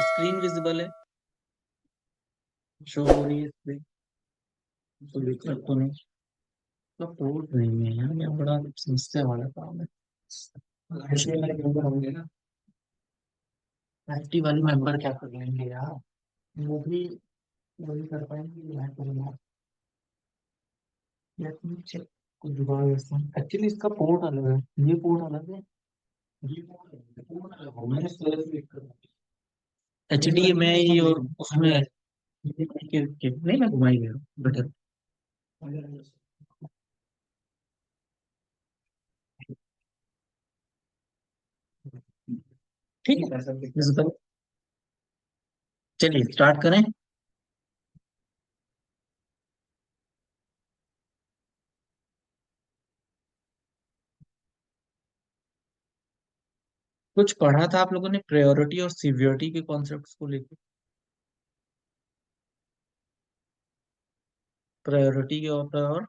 Screen visible है, show हो रही है स्क्रीन, तो दिक्कत तो नहीं। तो पोर्ट नहीं है यार, ये बड़ा समस्या वाला काम है। आईटी वाले मेंबर होंगे ना, आईटी वाले मेंबर क्या कर लेंगे यार, वो भी वही कर पाएंगे मैं करूँगा या कुछ कुछ जुगाड़ ऐसा। एक्चुअली इसका पोर्ट अलग है, ये पोर्ट अलग है, ये पोर्ट अलग है, पोर्ट अलग हो, मैंने स्टोरेज में दिक्कत है। HDMI और उसमें नहीं, मैं घुमा ही गया बेटर। ठीक है, चलिए स्टार्ट करें। कुछ पढ़ा था आप लोगों ने प्रायोरिटी और सिवियरिटी के कॉन्सेप्ट्स को लेकर? प्रायोरिटी क्या होता है और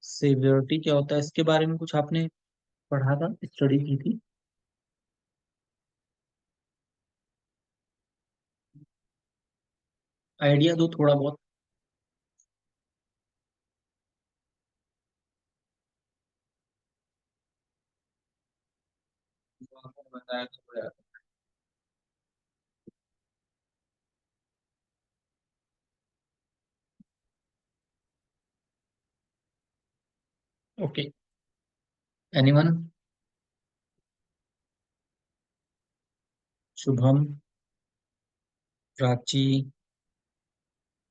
सिवियरिटी क्या होता है, इसके बारे में कुछ आपने पढ़ा था, स्टडी की थी? आइडिया दो थोड़ा बहुत। जो आपने बताया तो बड़ा। Okay, anyone? शुभम, प्राची,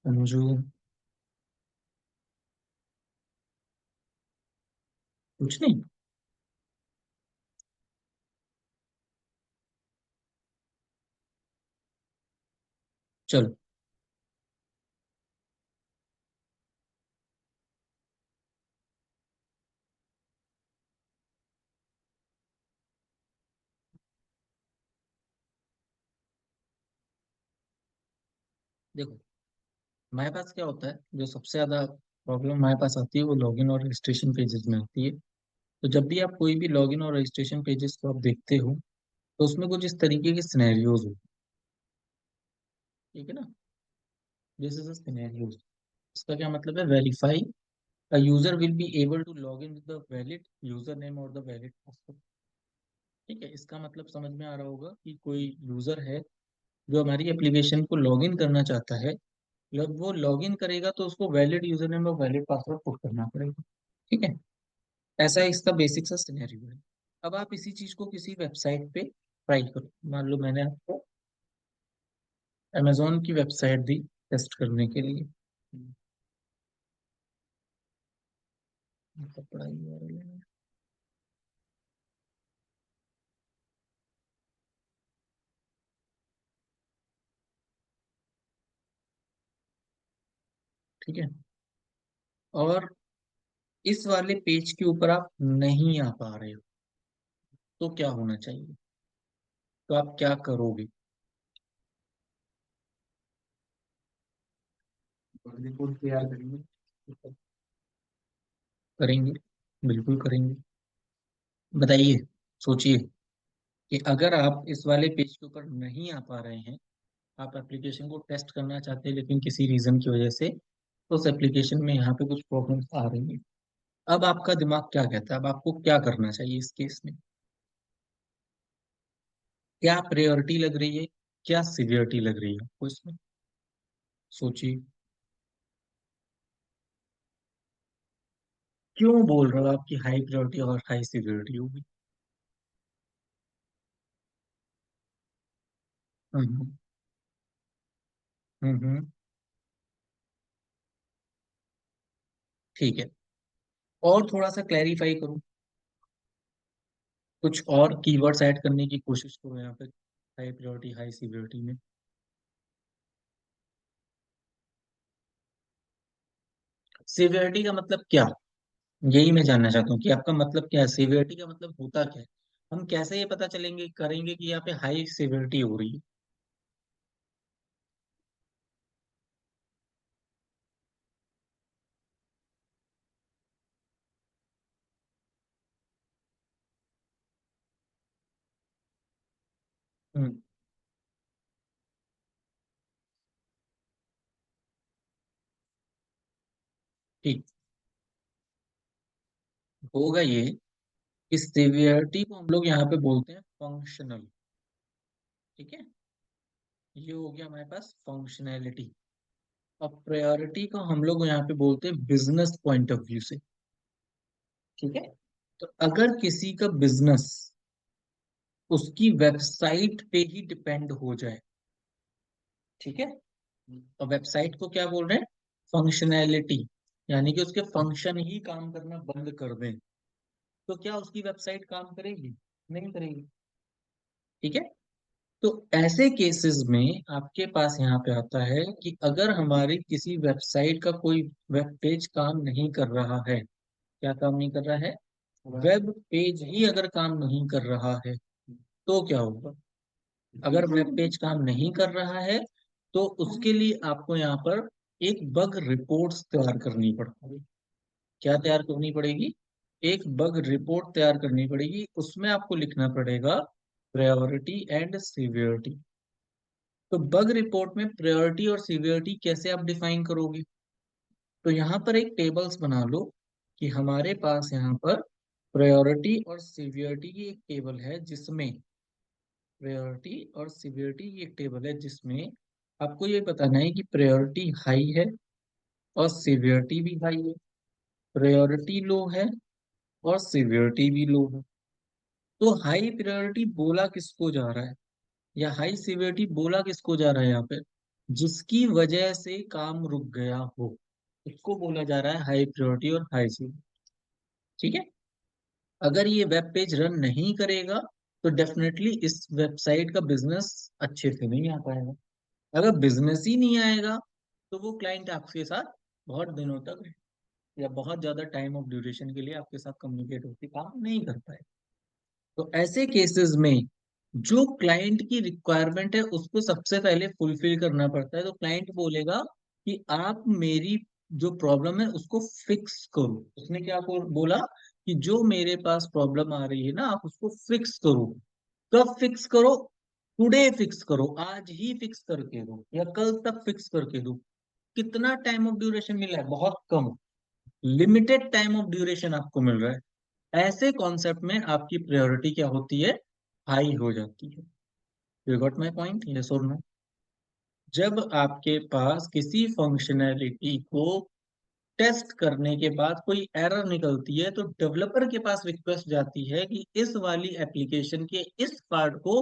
अंजू, कुछ नहीं? चलो, देखो, हमारे पास क्या होता है, जो सबसे ज्यादा प्रॉब्लम हमारे पास आती है वो लॉगिन और रजिस्ट्रेशन पेजेस में आती है। तो जब भी आप कोई भी लॉगिन और रजिस्ट्रेशन पेजेस को आप देखते हो, तो उसमें कुछ इस तरीके के सिनेरियोज हो, ठीक है ना? This is a scenarios. इसका क्या मतलब है? Verify a user will be able to log in with the valid username और the valid password। ठीक है, इसका मतलब समझ में आ रहा होगा कि कोई यूजर है जो हमारी एप्लीकेशन को लॉग इन करना चाहता है, जब वो लॉग इन करेगा तो उसको वैलिड यूजर नेम और वैलिड पासवर्ड पुट करना पड़ेगा। ठीक है, ऐसा इसका बेसिक सा सिनेरियो है। अब आप इसी चीज को किसी वेबसाइट पे ट्राई करो। मान लो मैंने आपको अमेजोन की वेबसाइट दी टेस्ट करने के लिए। कपड़ा URL है, ठीक है, और इस वाले पेज के ऊपर आप नहीं आ पा रहे हो, तो क्या होना चाहिए? तो आप क्या करोगे? रिपोर्ट तैयार करेंगे? करेंगे, बिल्कुल करेंगे। बताइए, सोचिए कि अगर आप इस वाले पेज के ऊपर नहीं आ पा रहे हैं, आप एप्लीकेशन को टेस्ट करना चाहते हैं लेकिन किसी रीजन की वजह से उस एप्लीकेशन में यहाँ पे कुछ प्रॉब्लम्स आ रही है, अब आपका दिमाग क्या कहता है? अब आपको क्या करना चाहिए इस केस में? क्या प्रायोरिटी लग रही है, क्या सिवियरिटी लग रही है आपको इसमें? सोचिए। क्यों बोल रहा हूँ आपकी हाई प्रायोरिटी और हाई सिवियरिटी होगी? हम्म, हम्म, ठीक है, और थोड़ा सा क्लैरिफाई करूँ, कुछ और कीवर्ड्स ऐड करने की कोशिश करो यहाँ पे, हाई प्रायोरिटी हाई सिवियरिटी में। सिवियरिटी का मतलब क्या, यही मैं जानना चाहता हूँ कि आपका मतलब क्या है, सिवियरिटी का मतलब होता क्या है? हम कैसे ये पता चलेंगे करेंगे कि यहाँ पे हाई सिवियरिटी हो रही है? हम्म, ठीक होगा ये कि सिवियरिटी को हम लोग यहाँ पे बोलते हैं फंक्शनल। ठीक है, ये हो गया हमारे पास फंक्शनैलिटी। अब प्रायोरिटी को हम लोग यहाँ पे बोलते हैं बिजनेस पॉइंट ऑफ व्यू से। ठीक है, तो अगर किसी का बिजनेस उसकी वेबसाइट पे ही डिपेंड हो जाए, ठीक है, और वेबसाइट को क्या बोल रहे हैं, फंक्शनैलिटी, यानी कि उसके फंक्शन ही काम करना बंद कर दें, तो क्या उसकी वेबसाइट काम करेगी? नहीं करेगी। ठीक है, तो ऐसे केसेस में आपके पास यहाँ पे आता है कि अगर हमारी किसी वेबसाइट का कोई वेब पेज काम नहीं कर रहा है, क्या काम नहीं कर रहा है, वेब पेज ही अगर काम नहीं कर रहा है, तो क्या होगा? अगर वेब पेज काम नहीं कर रहा है तो उसके लिए आपको यहाँ पर एक बग रिपोर्ट्स तैयार करनी पड़ेगी। क्या तैयार करनी पड़ेगी? एक बग रिपोर्ट तैयार करनी पड़ेगी। उसमें आपको लिखना पड़ेगा प्रायोरिटी एंड सीवियरिटी। तो बग रिपोर्ट में प्रायोरिटी और सीवियरिटी कैसे आप डिफाइन करोगे? तो यहाँ पर एक टेबल्स बना लो कि हमारे पास यहाँ पर प्रायोरिटी और सीवियरिटी की एक टेबल है, जिसमें प्रायोरिटी और सीवियरिटी की एक टेबल है जिसमें आपको ये बताना है कि प्रायोरिटी हाई है और सीवियरिटी भी हाई है, प्रायोरिटी लो है और सीवियरिटी भी लो है। तो हाई प्रायोरिटी बोला किसको जा रहा है, या हाई सीवियरिटी बोला किसको जा रहा है यहाँ पे, जिसकी वजह से काम रुक गया हो, इसको बोला जा रहा है हाई प्रायोरिटी और हाई सीवियरिटी। ठीक है, अगर ये वेब पेज रन नहीं करेगा तो डेफिनेटली इस वेबसाइट का बिजनेस अच्छे से नहीं आ पाएगा। अगर बिजनेस ही नहीं आएगा तो वो क्लाइंट आपके साथ बहुत दिनों तक या बहुत ज्यादा टाइम ऑफ ड्यूरेशन के लिए आपके साथ कम्युनिकेट होकर काम नहीं कर पाए। तो ऐसे केसेस में जो क्लाइंट की रिक्वायरमेंट है उसको सबसे पहले फुलफिल करना पड़ता है। तो क्लाइंट बोलेगा कि आप मेरी जो प्रॉब्लम है उसको फिक्स करो। उसने क्या बोला कि जो मेरे पास प्रॉब्लम आ रही है ना, आप उसको फिक्स करो। कब फिक्स करो? टुडे फिक्स करो, आज ही फिक्स करके दो या कल तक फिक्स करके दो। कितना टाइम ऑफ ड्यूरेशन मिला है? बहुत कम, लिमिटेड टाइम ऑफ ड्यूरेशन आपको मिल रहा है। ऐसे कॉन्सेप्ट में आपकी प्रायोरिटी क्या होती है? हाई हो जाती है। You got my point, yes और नो? जब आपके पास किसी फंक्शनैलिटी को टेस्ट करने के बाद कोई एरर निकलती है तो डेवलपर के पास रिक्वेस्ट जाती है कि इस वाली एप्लीकेशन के इस पार्ट को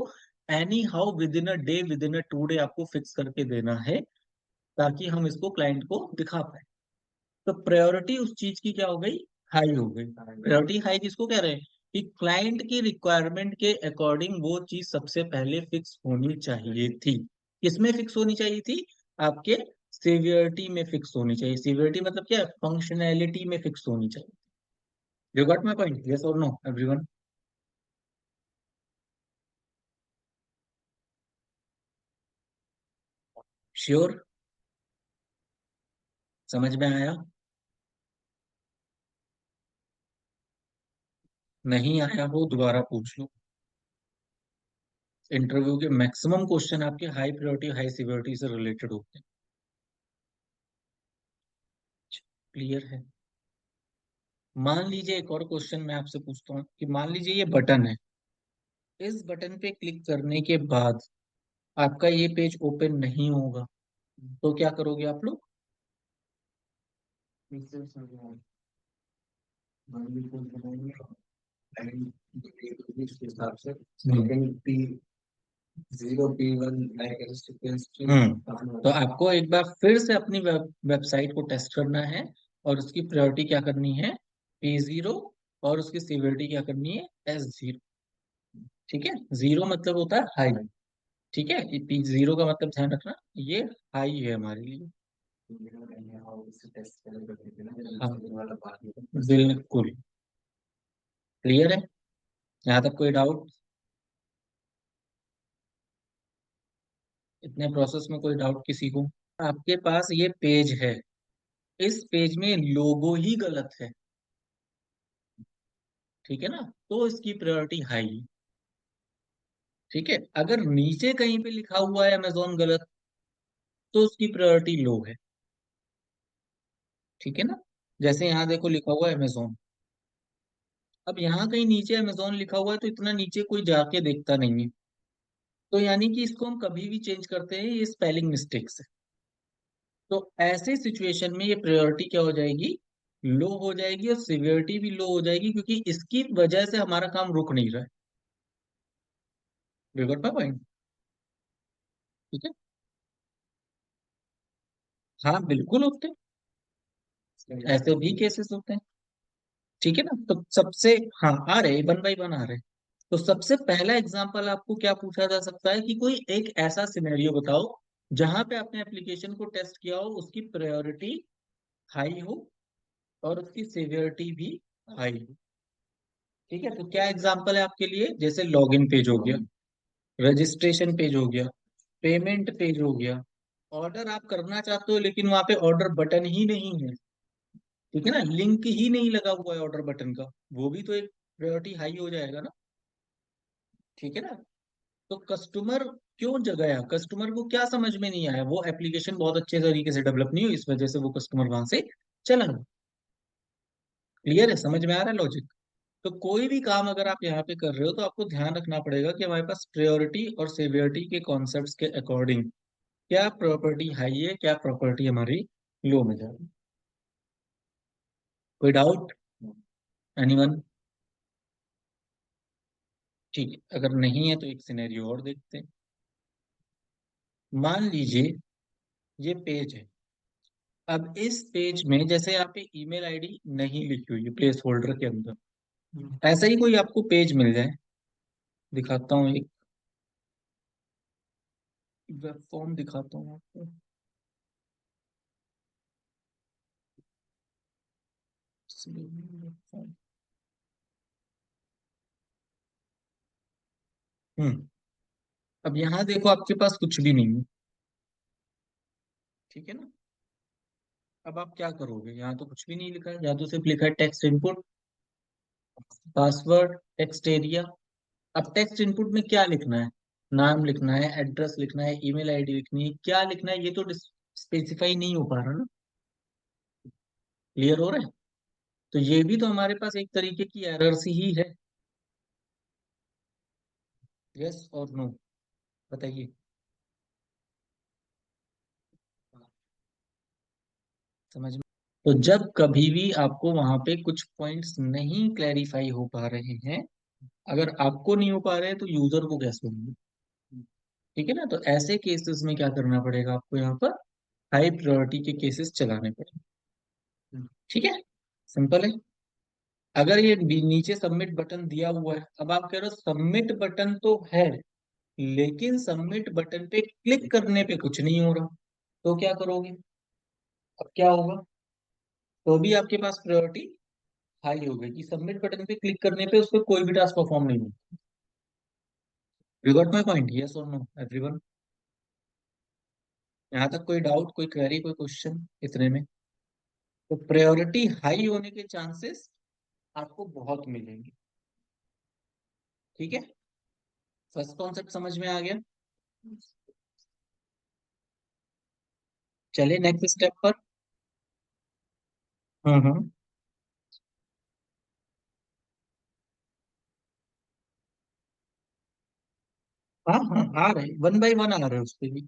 any how with in a day, with in a 2 day आपको फिक्स करके देना है, ताकि हम इसको क्लाइंट को दिखा पाए। तो प्रायोरिटी उस चीज की क्या हो गई? हाई हो गई। प्रायोरिटी हाई किसको कह रहे हैं? कि क्लाइंट की रिक्वायरमेंट के अकॉर्डिंग वो चीज सबसे पहले फिक्स होनी चाहिए थी। किसमें फिक्स होनी चाहिए थी? आपके सीवियरिटी में फिक्स होनी चाहिए। सीवियरिटी मतलब क्या है? फंक्शनैलिटी में फिक्स होनी चाहिए। You got my point, yes और नो एवरीवन? श्योर? समझ में आया? नहीं आया हो दोबारा पूछ लो। इंटरव्यू के मैक्सिमम क्वेश्चन आपके हाई प्रायोरिटी हाई सिवियरिटी से रिलेटेड होते हैं। क्लियर है? मान लीजिए एक और क्वेश्चन मैं आपसे पूछता हूँ कि मान लीजिए ये बटन है, इस बटन पे क्लिक करने के बाद आपका ये पेज ओपन नहीं होगा, तो क्या करोगे आप लोग? तो आपको एक बार फिर से अपनी वेबसाइट को टेस्ट करना है और उसकी प्रायोरिटी क्या करनी है? P0, और उसकी सिवियरिटी क्या करनी है? S0। ठीक है, जीरो मतलब होता है हाई। ठीक है, P0 का मतलब ध्यान रखना, ये हाई है हमारे लिए। हाँ, बिल्कुल। क्लियर है? यहाँ तक कोई डाउट? इतने प्रोसेस में कोई डाउट किसी को? आपके पास ये पेज है, इस पेज में लोगो ही गलत है, ठीक है ना, तो इसकी प्रायोरिटी हाई है। ठीक है, अगर नीचे कहीं पे लिखा हुआ है अमेजोन गलत, तो उसकी प्रायोरिटी लो है। ठीक है ना? जैसे यहाँ देखो लिखा हुआ है अमेजोन। अब यहाँ कहीं नीचे अमेजोन लिखा हुआ है तो इतना नीचे कोई जाके देखता नहीं है। तो यानी कि इसको हम कभी भी चेंज करते हैं ये स्पेलिंग मिस्टेक से। तो ऐसे सिचुएशन में ये प्रायोरिटी क्या हो जाएगी, लो हो जाएगी, और सिवियरिटी भी लो हो जाएगी, क्योंकि इसकी वजह से हमारा काम रुक नहीं रहा है। You got my point? ठीक है। हाँ बिल्कुल होते हैं, ऐसे भी केसेस होते हैं। ठीक है ना, तो सबसे, हाँ आ रहे, वन बाई वन आ रहे। तो सबसे पहला एग्जांपल आपको क्या पूछा जा सकता है कि कोई एक ऐसा सिनेरियो बताओ जहां पे आपने एप्लीकेशन को टेस्ट किया हो, उसकी प्रायोरिटी हाई हो और उसकी सिवियरिटी भी हाई हो। ठीक है, तो क्या एग्जांपल है आपके लिए, जैसे लॉगिन पेज हो गया, रजिस्ट्रेशन पेज हो गया, पेमेंट पेज हो गया, ऑर्डर आप करना चाहते हो लेकिन वहां पे ऑर्डर बटन ही नहीं है। ठीक है ना, लिंक ही नहीं लगा हुआ है ऑर्डर बटन का, वो भी तो एक प्रायोरिटी हाई हो जाएगा ना। ठीक है ना। तो कस्टमर क्यों जगाया, कस्टमर को क्या समझ में नहीं आया, वो एप्लीकेशन बहुत अच्छे तरीके से डेवलप नहीं हुई, इस वजह से वो कस्टमर वहां से चला गया। क्लियर है, समझ में आ रहा है लॉजिक? तो कोई भी काम अगर आप यहाँ पे कर रहे हो तो आपको ध्यान रखना पड़ेगा कि हमारे पास प्रायोरिटी और सेवियरिटी के कॉन्सेप्ट्स के अकॉर्डिंग क्या प्रॉपर्टी हाई है, क्या प्रॉपर्टी हमारी लो में जा रही है। कोई डाउट? एनीवन? ठीक है, अगर नहीं है तो एक सिनेरियो और देखते हैं। मान लीजिए ये पेज है। अब इस पेज में जैसे यहाँ पे ईमेल आईडी नहीं लिखी हुई है प्लेस होल्डर के अंदर, ऐसा ही कोई आपको पेज मिल जाए, दिखाता हूँ एक वेब फॉर्म दिखाता हूँ आपको। हम्म। अब यहाँ देखो आपके पास कुछ भी नहीं है। ठीक है ना। अब आप क्या करोगे, यहाँ तो कुछ भी नहीं लिखा है, यहाँ तो सिर्फ लिखा है text input, password, text area. अब टेक्स्ट इनपुट में क्या लिखना है, नाम लिखना है, एड्रेस लिखना है, ईमेल आईडी लिखनी है, क्या लिखना है ये तो स्पेसिफाई नहीं हो पा रहा ना। क्लियर हो रहा है? तो ये भी तो हमारे पास एक तरीके की एरर्स ही है। यस और नो, बताइए। समझ में? तो जब कभी भी आपको वहां पे कुछ पॉइंट्स नहीं क्लैरिफाई हो पा रहे हैं, अगर आपको नहीं हो पा रहे हैं तो यूजर को कैसे होंगे। ठीक है ना, तो ऐसे केसेस में क्या करना पड़ेगा आपको, यहाँ पर हाई प्रायोरिटी के केसेस चलाने पड़ेंगे। ठीक है, सिंपल है। अगर ये नीचे सबमिट बटन दिया हुआ है, अब आप कह रहे हो सबमिट बटन तो है लेकिन सबमिट बटन पे क्लिक करने पे कुछ नहीं हो रहा, तो क्या करोगे, अब क्या होगा, तो भी आपके पास प्रायोरिटी हाई हो गई कि सबमिट बटन पे क्लिक करने पे उस पर कोई भी टास्क परफॉर्म नहीं होगा। You got my point, yes और नो एवरीवन? यहाँ तक कोई डाउट, कोई क्वेरी, कोई क्वेश्चन इतने में? तो प्रायोरिटी हाई होने के चांसेस आपको बहुत मिलेंगे। ठीक है, फर्स्ट कॉन्सेप्ट समझ में आ गया। चलिए नेक्स्ट स्टेप पर। हम्म। हाँ हाँ आ रहे, वन बाय वन आ रहे हैं उस पे भी।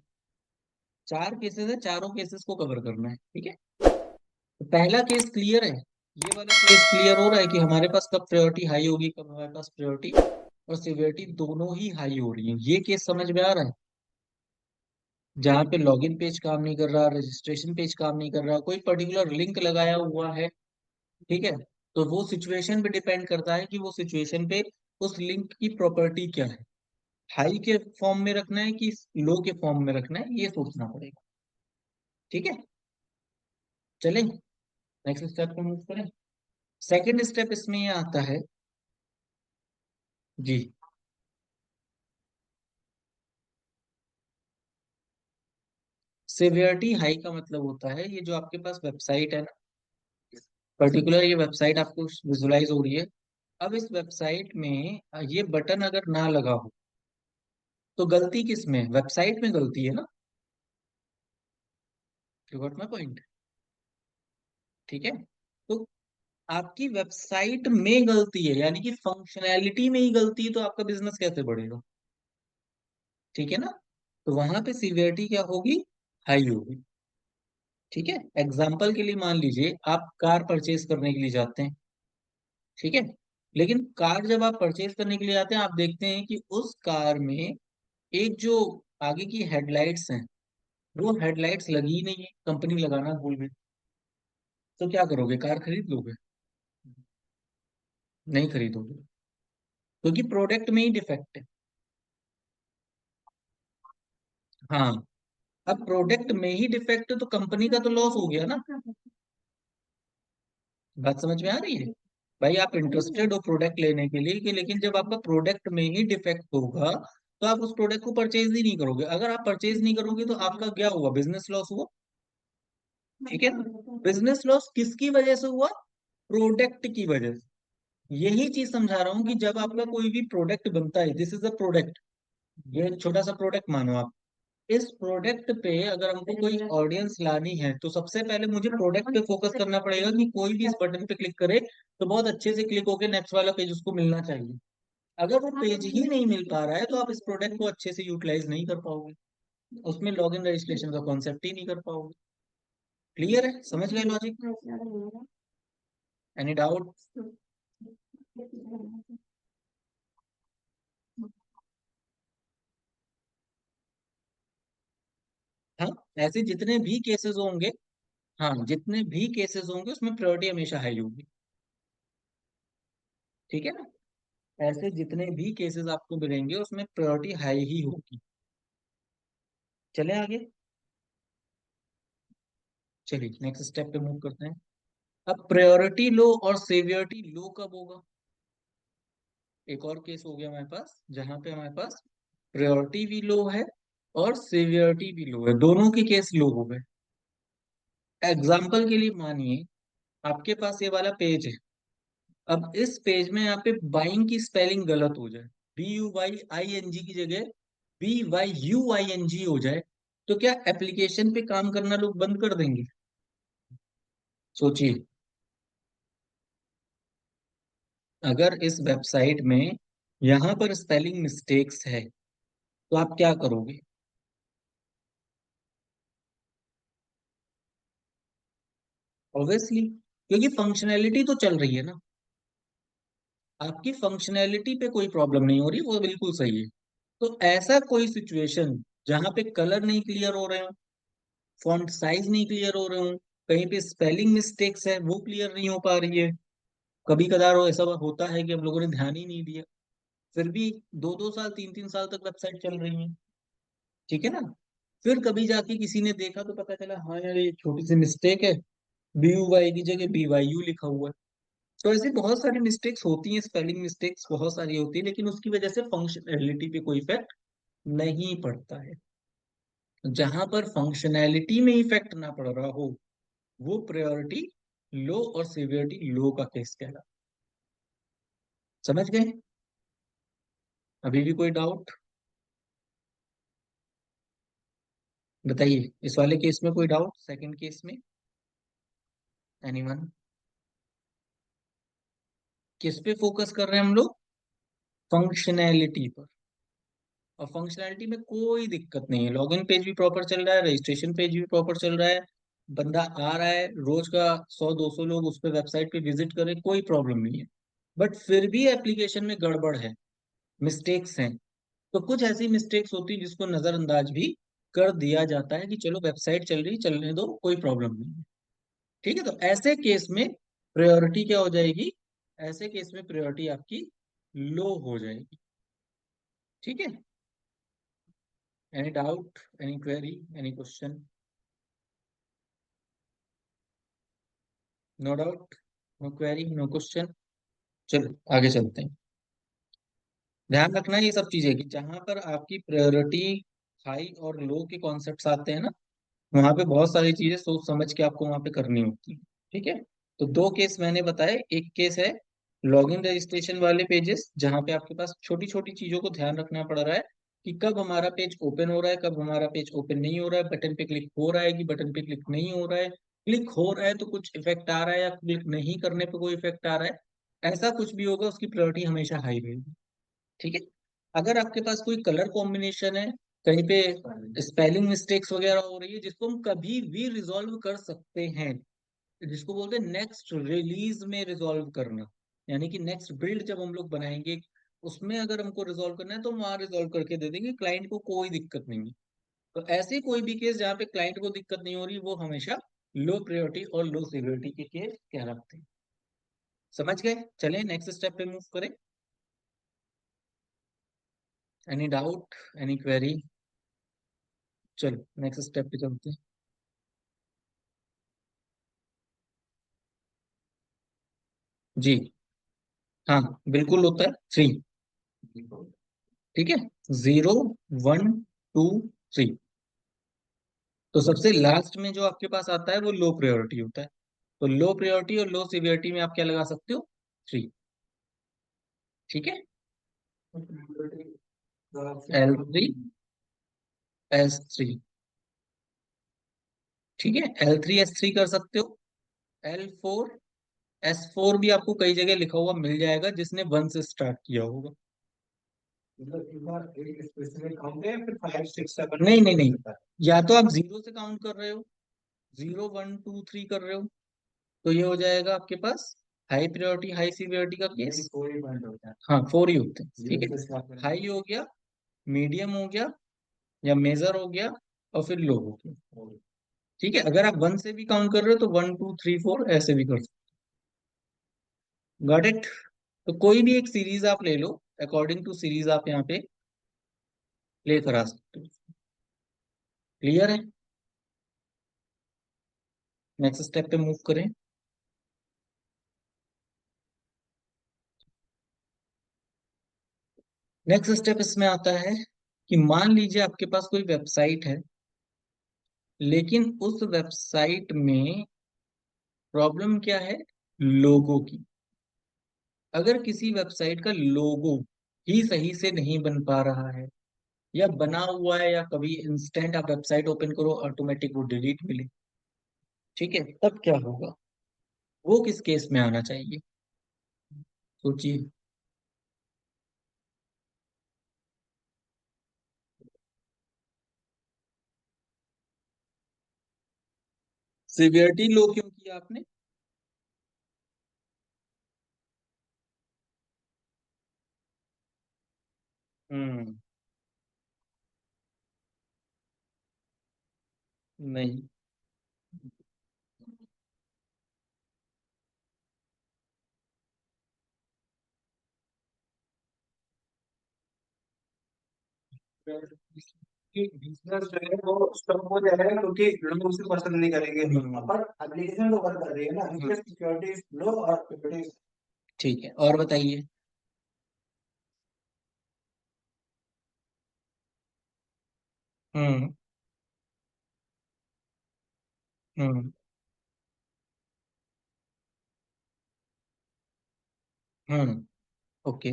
चार केसेस है, चारों केसेस को कवर करना है। ठीक है, तो पहला केस क्लियर है, ये वाला केस क्लियर हो रहा है कि हमारे पास कब प्रायोरिटी हाई होगी, कब हमारे पास प्रायोरिटी और सिवियरिटी दोनों ही हाई हो रही है, ये केस समझ में आ रहा है। जहाँ पे लॉगिन पेज काम नहीं कर रहा, रजिस्ट्रेशन पेज काम नहीं कर रहा, कोई पर्टिकुलर लिंक लगाया हुआ है। ठीक है, तो वो सिचुएशन पे डिपेंड करता है कि वो सिचुएशन पे उस लिंक की प्रॉपर्टी क्या है, हाई के फॉर्म में रखना है कि लो के फॉर्म में रखना है, ये सोचना पड़ेगा। ठीक है, चलें नेक्स्ट स्टेप को मूव करें। सेकंड स्टेप इसमें ये आता है जी। सिवियरिटी हाई का मतलब होता है ये जो आपके पास वेबसाइट है ना, पर्टिकुलर ये वेबसाइट आपको विजुलाइज हो रही है। अब इस वेबसाइट में ये बटन अगर ना लगा हो तो गलती किस में, वेबसाइट में गलती है ना। You got my point? ठीक है, तो आपकी वेबसाइट में गलती है, यानी कि फंक्शनैलिटी में ही गलती है, तो आपका बिजनेस कैसे बढ़ेगा? ठीक है ना? तो वहां पे सीवियरिटी क्या होगी? हाई होगी। ठीक है, एग्जाम्पल के लिए मान लीजिए आप कार परचेज करने के लिए जाते हैं। ठीक है, लेकिन कार जब आप परचेज करने के लिए आते हैं, आप देखते हैं कि उस कार में एक जो आगे की हेडलाइट्स हैं, वो हेडलाइट्स लगी ही नहीं है, कंपनी लगाना भूल गई। तो क्या करोगे, कार खरीद लोगे? नहीं खरीदोगे, क्योंकि प्रोडक्ट में ही डिफेक्ट है। हाँ, अब प्रोडक्ट में ही डिफेक्ट है तो कंपनी का तो लॉस हो गया ना। बात समझ में आ रही है? भाई आप इंटरेस्टेड हो प्रोडक्ट लेने के लिए कि, लेकिन जब आपका प्रोडक्ट में ही डिफेक्ट होगा तो आप उस प्रोडक्ट को परचेज ही नहीं करोगे। अगर आप परचेज नहीं करोगे तो आपका क्या हुआ, बिजनेस लॉस हुआ। ठीक है, बिजनेस लॉस किसकी वजह से हुआ? प्रोडक्ट की वजह से। यही चीज समझा रहा हूँ कि जब आपका कोई भी प्रोडक्ट बनता है, दिस इज अ प्रोडक्ट, ये एक छोटा सा प्रोडक्ट मानो आप। इस प्रोडक्ट पे अगर हमको कोई ऑडियंस लानी है तो सबसे पहले मुझे प्रोडक्ट पे फोकस करना पड़ेगा कि कोई भी इस बटन पे क्लिक करे तो बहुत अच्छे से क्लिक होके नेक्स्ट वाला पेज उसको मिलना चाहिए। अगर वो पेज ही नहीं मिल पा रहा है तो आप इस प्रोडक्ट को अच्छे से यूटिलाइज नहीं कर पाओगे, उसमें लॉगिन रजिस्ट्रेशन का कॉन्सेप्ट ही नहीं कर पाओगे। क्लियर है, समझ गए लॉजिक? Any doubt? हाँ, ऐसे जितने भी केसेस होंगे, हाँ जितने भी केसेस होंगे उसमें प्रायोरिटी हमेशा हाई होगी। ठीक है ना? ऐसे जितने भी केसेस आपको मिलेंगे उसमें प्रायोरिटी हाई ही होगी। चले आगे। चलिए नेक्स्ट स्टेप पे मूव करते हैं। अब प्रायोरिटी लो और सेवियरिटी लो कब होगा? एक और केस हो गया हमारे पास जहां पे हमारे पास प्रायोरिटी भी लो है और सेवियरिटी भी लो है, दोनों के केस लो हो गए। एग्जाम्पल के लिए मानिए आपके पास ये वाला पेज है। अब इस पेज में यहाँ पे बाइंग की स्पेलिंग गलत हो जाए, BUYING की जगह BYUING हो जाए, तो क्या एप्लीकेशन पे काम करना लोग बंद कर देंगे? सोचिए। अगर इस वेबसाइट में यहाँ पर स्पेलिंग मिस्टेक्स है तो आप क्या करोगे? ऑब्वियसली, क्योंकि फंक्शनैलिटी तो चल रही है ना। आपकी फंक्शनैलिटी पे कोई प्रॉब्लम नहीं हो रही, वो बिल्कुल सही है। तो ऐसा कोई सिचुएशन जहां पे कलर नहीं क्लियर हो रहे हो, फॉन्ट साइज नहीं क्लियर हो रहे हो, कहीं पे स्पेलिंग मिस्टेक्स है वो क्लियर नहीं हो पा रही है, कभी कदार ऐसा होता है कि हम लोगों ने ध्यान ही नहीं दिया, फिर भी 2-2 साल 3-3 साल तक वेबसाइट चल रही है। ठीक है ना? फिर कभी जाके किसी ने देखा तो पता चला हाँ यार ये छोटी सी मिस्टेक है, BUY की जगह BYU लिखा हुआ है। तो ऐसी बहुत सारी मिस्टेक्स होती हैं, स्पेलिंग मिस्टेक्स बहुत सारी होती है, लेकिन उसकी वजह से फंक्शनैलिटी पे कोई इफेक्ट नहीं पड़ता है। जहां पर फंक्शनैलिटी में इफेक्ट ना पड़ रहा हो वो प्रायोरिटी लो और सिवियरिटी लो का केस कहलाता है। समझ गए? अभी भी कोई डाउट? बताइए, इस वाले केस में कोई डाउट, सेकंड केस में? एनीवन? किस पे फोकस कर रहे हैं हम लोग? फंक्शनैलिटी पर। और फंक्शनैलिटी में कोई दिक्कत नहीं है, लॉगिन पेज भी प्रॉपर चल रहा है, रजिस्ट्रेशन पेज भी प्रॉपर चल रहा है, बंदा आ रहा है, रोज का 100-200 लोग उस पर वेबसाइट पे विजिट करें, कोई प्रॉब्लम नहीं है। बट फिर भी एप्लीकेशन में गड़बड़ है, मिस्टेक्स हैं। तो कुछ ऐसी मिस्टेक्स होती है जिसको नजरअंदाज भी कर दिया जाता है कि चलो वेबसाइट चल रही, चलने दो, कोई प्रॉब्लम नहीं है। ठीक है, तो ऐसे केस में प्रायोरिटी क्या हो जाएगी? ऐसे केस में प्रायोरिटी आपकी लो हो जाएगी। ठीक है? Any doubt, any query, any question? No doubt, no query, no question. चलो आगे चलते हैं। ध्यान रखना ये सब चीजें कि जहां पर आपकी प्रायोरिटी हाई और लो के कॉन्सेप्ट्स आते हैं ना, वहां पे बहुत सारी चीजें सोच समझ के आपको वहां पे करनी होती है। ठीक है, तो दो केस मैंने बताए। एक केस है लॉगिन रजिस्ट्रेशन वाले पेजेस, जहां पे आपके पास छोटी छोटी चीजों को ध्यान रखना पड़ रहा है कि कब हमारा पेज ओपन हो रहा है, कब हमारा पेज ओपन नहीं हो रहा है, बटन पे क्लिक हो रहा है कि बटन पे क्लिक नहीं हो रहा है, क्लिक हो रहा है तो कुछ इफेक्ट आ रहा है, या क्लिक नहीं करने पे कोई इफेक्ट आ रहा है, ऐसा कुछ भी होगा उसकी प्रायोरिटी हमेशा हाई रहेगी। ठीक है। अगर आपके पास कोई कलर कॉम्बिनेशन है, कहीं पे स्पेलिंग मिस्टेक्स वगैरह हो रही है, जिसको हम कभी भी रिजॉल्व कर सकते हैं, जिसको बोलते हैं नेक्स्ट रिलीज में रिजॉल्व करना, यानी कि नेक्स्ट बिल्ड जब हम लोग बनाएंगे उसमें अगर हमको रिजॉल्व करना है तो हम वहां रिजॉल्व करके दे देंगे, क्लाइंट को कोई दिक्कत नहीं है। तो ऐसे कोई भी केस जहाँ पे क्लाइंट को दिक्कत नहीं हो रही, वो हमेशा लो प्रायोरिटी और लो सिक्योरिटी के केस कहलाते हैं। समझ गए? चलें नेक्स्ट स्टेप पे मूव करें। Any doubt, any query? चलो नेक्स्ट स्टेप पे चलते हैं। जी हाँ, बिल्कुल होता है। थ्री। ठीक है। Zero, one, two, three. तो सबसे लास्ट में जो आपके पास आता है वो लो प्रायोरिटी होता है। तो लो प्रायोरिटी और लो सिवियरिटी में आप क्या लगा सकते हो? थ्री। ठीक है। L3, S3। ठीक है, L3 S3 कर सकते हो। L4 S4 भी आपको कई जगह लिखा हुआ मिल जाएगा, जिसने वन से स्टार्ट किया होगा। मतलब एक बार एक स्पेसिफिक काउंट है या फिर 5 6 7? नहीं नहीं नहीं, या तो आप जीरो से काउंट कर रहे हो, जीरो वन टू थ्री कर रहे हो, तो ये हो जाएगा आपके पास हाई प्रायोरिटी हाई सीवियरिटी का केस। फोर ही पॉइंट होता है। हाँ, फोर ही होते हैं। ठीक है, हाई हो गया, मीडियम हो गया, या मेजर हो गया, और फिर लो हो गया। ठीक है, अगर आप वन से भी काउंट कर रहे हो तो वन टू थ्री फोर ऐसे भी कर सकते हो। Got it? तो कोई भी एक सीरीज आप ले लो, अकॉर्डिंग टू सीरीज आप यहाँ पे लेकर आ सकते हो। क्लियर है? नेक्स्ट स्टेप पे मूव करें। नेक्स्ट स्टेप इसमें आता है कि मान लीजिए आपके पास कोई वेबसाइट है, लेकिन उस वेबसाइट में प्रॉब्लम क्या है? लोगो की। अगर किसी वेबसाइट का लोगो ही सही से नहीं बन पा रहा है, या बना हुआ है, या कभी इंस्टेंट आप वेबसाइट ओपन करो ऑटोमेटिक वो डिलीट मिले, ठीक है, तब क्या होगा? वो किस केस में आना चाहिए? सोचिए। सिवियरिटी लो क्यों किया आपने? हम्म। नहीं। कि बिजनेस जो है वो स्टॉप हो जाएगा क्योंकि लोग उसे पसंद नहीं करेंगे। पर एप्लीकेशन तो वर्क कर रही है ना, इसलिए सिक्योरिटी लो और सिक्योरिटी। ठीक है, और बताइए। हम्म। हम्म। हम्म। ओके।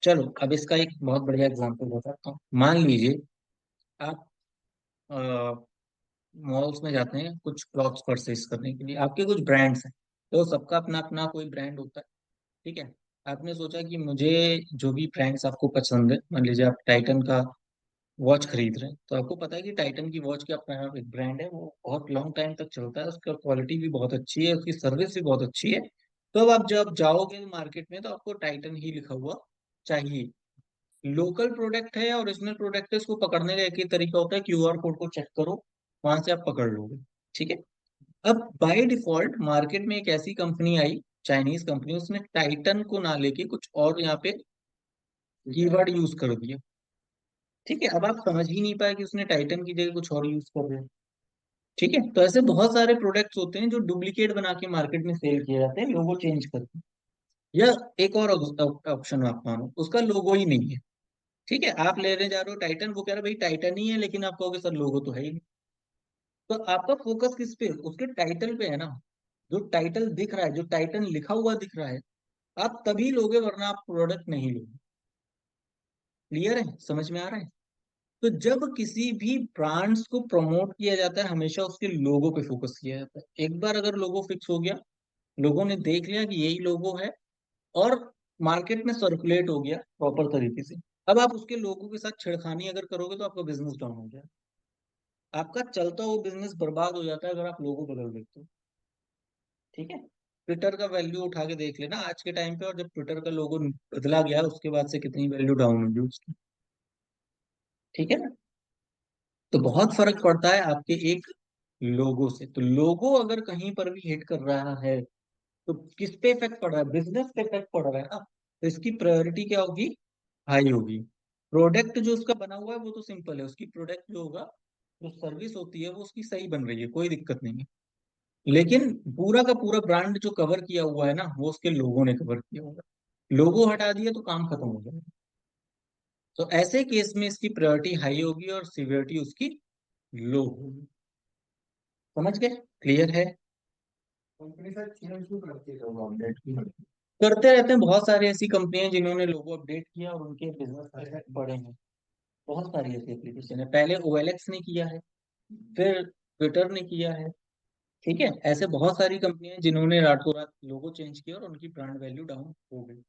चलो अब इसका एक बहुत बढ़िया एग्जांपल बताता हूँ। मान लीजिए आप मॉल्स में जाते हैं कुछ क्लॉथ्स परचेज करने के लिए, आपके कुछ ब्रांड्स हैं, तो सबका अपना अपना कोई ब्रांड होता है। ठीक है। आपने सोचा कि मुझे जो भी ब्रांड्स आपको पसंद है, मान लीजिए आप टाइटन का वॉच खरीद रहे हैं, तो आपको पता है कि टाइटन की वॉच का अपना एक ब्रांड है, वो बहुत लॉन्ग टाइम तक चलता है, उसका क्वालिटी भी बहुत अच्छी है, उसकी सर्विस भी बहुत अच्छी है। तो अब आप जब जाओगे मार्केट में तो आपको टाइटन ही लिखा हुआ चाहिए। लोकल प्रोडक्ट है या ओरिजिनल प्रोडक्ट है, इसको पकड़ने का एक ही तरीका होता है, क्यूआर कोड को चेक करो, वहां से आप पकड़ लोगे। ठीक है। अब बाय डिफॉल्ट मार्केट में एक ऐसी कंपनी आई, चाइनीज कंपनी, उसने टाइटन को ना लेके कुछ और यहाँ पे कीवर्ड यूज कर दिया। ठीक है, अब आप समझ ही नहीं पाए कि उसने टाइटन की जगह कुछ और यूज कर दिया। ठीक है, तो ऐसे बहुत सारे प्रोडक्ट्स होते हैं जो डुप्लीकेट बना के मार्केट में सेल किए जाते हैं, लोगो चेंज करके। या एक और ऑप्शन आप मानो, उसका लोगो ही नहीं है। ठीक है, आप लेने जा रहे हो टाइटन, वो कह रहा है भाई टाइटन ही है, लेकिन आप कहोगे सर लोगो तो है ही नहीं। तो आपका फोकस किस पे? उसके टाइटल पे है ना। जो टाइटल दिख रहा है, जो टाइटन लिखा हुआ दिख रहा है, आप तभी लोगे, वरना आप प्रोडक्ट नहीं लोगे। क्लियर है? समझ में आ रहा है? तो जब किसी भी ब्रांड्स को प्रमोट किया जाता है हमेशा उसके लोगो पे फोकस किया जाता है। एक बार अगर लोगो फिक्स हो गया, लोगों ने देख लिया कि यही लोगो है, और मार्केट में सर्कुलेट हो गया प्रॉपर तरीके से, अब आप उसके लोगों के साथ छेड़खानी अगर करोगे तो आपका बिजनेस डाउन हो जाएगा। आपका चलता हुआ बिजनेस बर्बाद हो जाता है अगर आप लोगो बदल देते हो। ठीक है। ट्विटर का वैल्यू उठा के देख लेना आज के टाइम पे, और जब ट्विटर का लोगो बदला गया उसके बाद से कितनी वैल्यू डाउन होगी उसकी। ठीक है ना। तो बहुत फर्क पड़ता है आपके एक लोगो से। तो लोगो अगर कहीं पर भी हिट कर रहा है तो किस पे इफेक्ट पड़ रहा है? बिजनेस पे इफेक्ट पड़ रहा है ना। तो इसकी प्रायोरिटी क्या होगी? हाई होगी। प्रोडक्ट जो उसका बना हुआ है वो तो सिंपल है, उसकी प्रोडक्ट जो होगा, जो सर्विस होती है वो उसकी सही बन रही है, कोई दिक्कत नहीं है। लेकिन पूरा का पूरा ब्रांड जो कवर किया हुआ है ना वो उसके लोगों ने कवर किया हुआ है। लोगो हटा दिया तो काम खत्म हो जाएगा। तो ऐसे केस में इसकी प्रायोरिटी हाई होगी और सिवियरिटी उसकी लो होगी। समझ गए? क्लियर है? कंपनी सर चेंज क्यों करती है लोग अपडेट की? करते रहते हैं, बहुत सारी ऐसी कंपनियां जिन्होंने लोगो अपडेट किया और उनके बिजनेस पे इफेक्ट पड़े हैं। बहुत सारी ऐसी एप्लीकेशन है, पहले OLX ने किया है, फिर ट्विटर ने किया है। ठीक है, ऐसे बहुत सारी कंपनियां हैं जिन्होंने रातों रात लोगो चेंज किया और उनकी ब्रांड वैल्यू डाउन हो गई।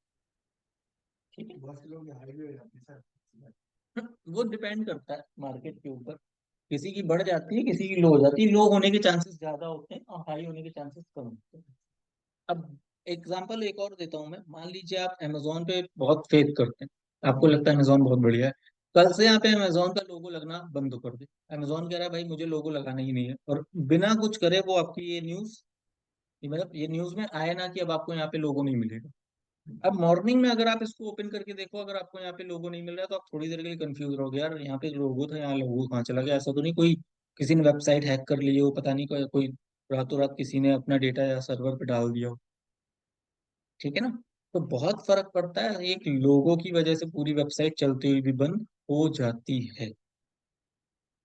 ठीक है। बहुत से लोग हाईवे हो जाते हैं सर। वो डिपेंड करता है मार्केट के ऊपर, किसी की बढ़ जाती है किसी की लो हो जाती है। लो होने के चांसेस ज्यादा होते हैं और हाई होने के चांसेस कम होते हैं। अब एग्जांपल एक और देता हूं मैं। मान लीजिए आप अमेजोन पे बहुत फेथ करते हैं, आपको लगता है अमेजोन बहुत बढ़िया है। कल से यहाँ पे अमेजोन का लोगो लगना बंद कर दे। अमेजोन कह रहा है भाई मुझे लोगो लगाना ही नहीं है, और बिना कुछ करे वो आपकी ये न्यूज, मतलब ये न्यूज में आए ना कि अब आपको यहाँ पे लोगो नहीं मिलेगा। अब मॉर्निंग में अगर आप इसको ओपन करके देखो, अगर आपको यहाँ पे लोगो नहीं मिल रहा है तो आप थोड़ी देर के लिए कंफ्यूज रहोगे, यार यहाँ पे लोगो था, यहाँ लोगो कहाँ चला गया? ऐसा तो नहीं कोई किसी ने वेबसाइट हैक कर ली हो, पता नहीं कोई रातों रात किसी ने अपना डेटा या सर्वर पे डाल दिया हो। ठीक है ना। तो बहुत फर्क पड़ता है, एक लोगो की वजह से पूरी वेबसाइट चलती हुई भी बंद हो जाती है।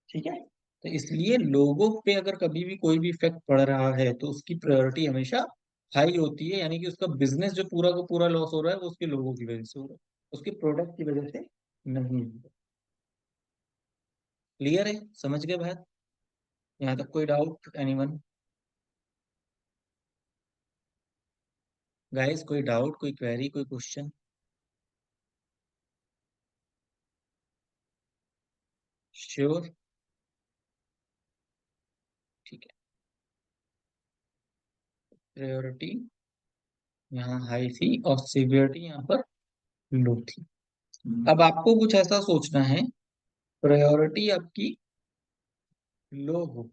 ठीक है। तो इसलिए लोगो पे अगर कभी भी कोई भी इफेक्ट पड़ रहा है तो उसकी प्रायोरिटी हमेशा हाई होती है, यानी कि उसका बिजनेस जो पूरा का पूरा लॉस हो रहा है वो उसके लोगों की वजह से हो रहा है, उसके प्रोडक्ट की वजह से नहीं। क्लियर है? समझ गए बात? यहाँ तक कोई डाउट एनीवन? गाइस कोई डाउट, कोई क्वेरी, कोई क्वेश्चन? श्योर? ठीक है। प्रायोरिटी यहाँ हाई थी और सिवियरिटी यहाँ पर लो थी। अब आपको कुछ ऐसा सोचना है, प्रायोरिटी आपकी लो हो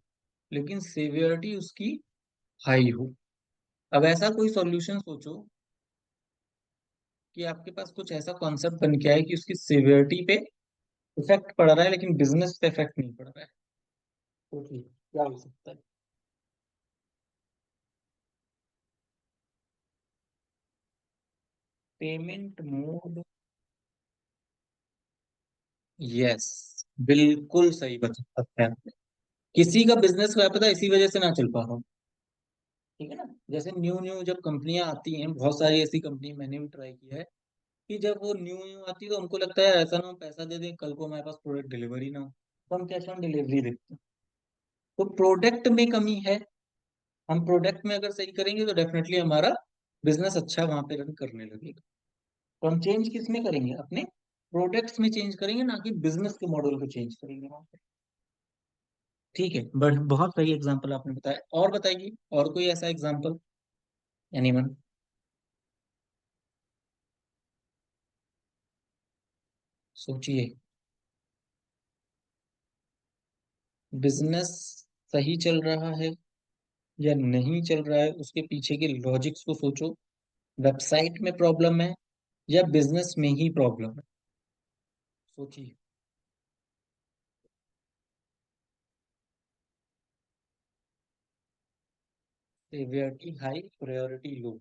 लेकिन सिवियरिटी उसकी हाई हो। अब ऐसा कोई सॉल्यूशन सोचो कि आपके पास कुछ ऐसा कॉन्सेप्ट बन के आए कि उसकी सिवियरिटी पे इफेक्ट पड़ रहा है लेकिन बिजनेस पे इफेक्ट नहीं पड़ रहा है। तो ठीक क्या हो सकता है? Payment mode. यस, बिल्कुल सही बता सकते हैं आप। किसी का बिजनेस क्या पता इसी वजह से ना चल पा रहा हो। ठीक है ना। जैसे न्यू न्यू जब कंपनियां आती हैं, बहुत सारी ऐसी कंपनी मैंने भी ट्राई किया है, कि जब वो न्यू न्यू आती है तो उनको लगता है ऐसा ना हम पैसा दे दें कल को हमारे पास प्रोडक्ट डिलीवरी ना हो, तो हम कैश ऑन डिलीवरी देते हैं। तो प्रोडक्ट में कमी है, हम प्रोडक्ट में अगर सही करेंगे तो डेफिनेटली हमारा बिजनेस अच्छा वहां पे रन करने लगेगा। तो हम चेंज किस में करेंगे? अपने प्रोडक्ट्स में चेंज करेंगे, ना कि बिजनेस के मॉडल को चेंज करेंगे वहां पे। ठीक है, बट बहुत सही एग्जांपल आपने बताया। और बताइए, और कोई ऐसा एग्जांपल? एनीवन? सोचिए। बिजनेस सही चल रहा है या नहीं चल रहा है उसके पीछे के लॉजिक्स को सोचो। वेबसाइट में प्रॉब्लम है या बिजनेस में ही प्रॉब्लम है? सोचिए। सिवियरिटी हाई, प्रायोरिटी लो।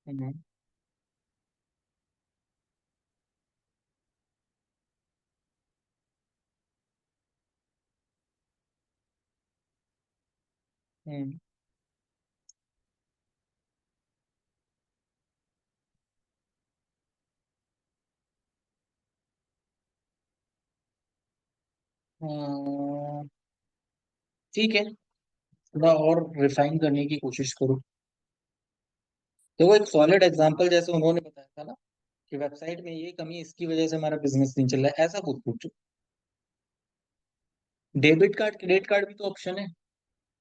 हम्म। हम्म। हम्म। ठीक है, थोड़ा और रिफाइन करने की कोशिश करो। देखो एक सॉलिड एग्जांपल जैसे उन्होंने बताया था ना कि वेबसाइट में ये कमी है, इसकी वजह से हमारा बिजनेस नहीं चल रहा है, ऐसा कुछ पूछो। डेबिट कार्ड क्रेडिट कार्ड भी तो ऑप्शन है।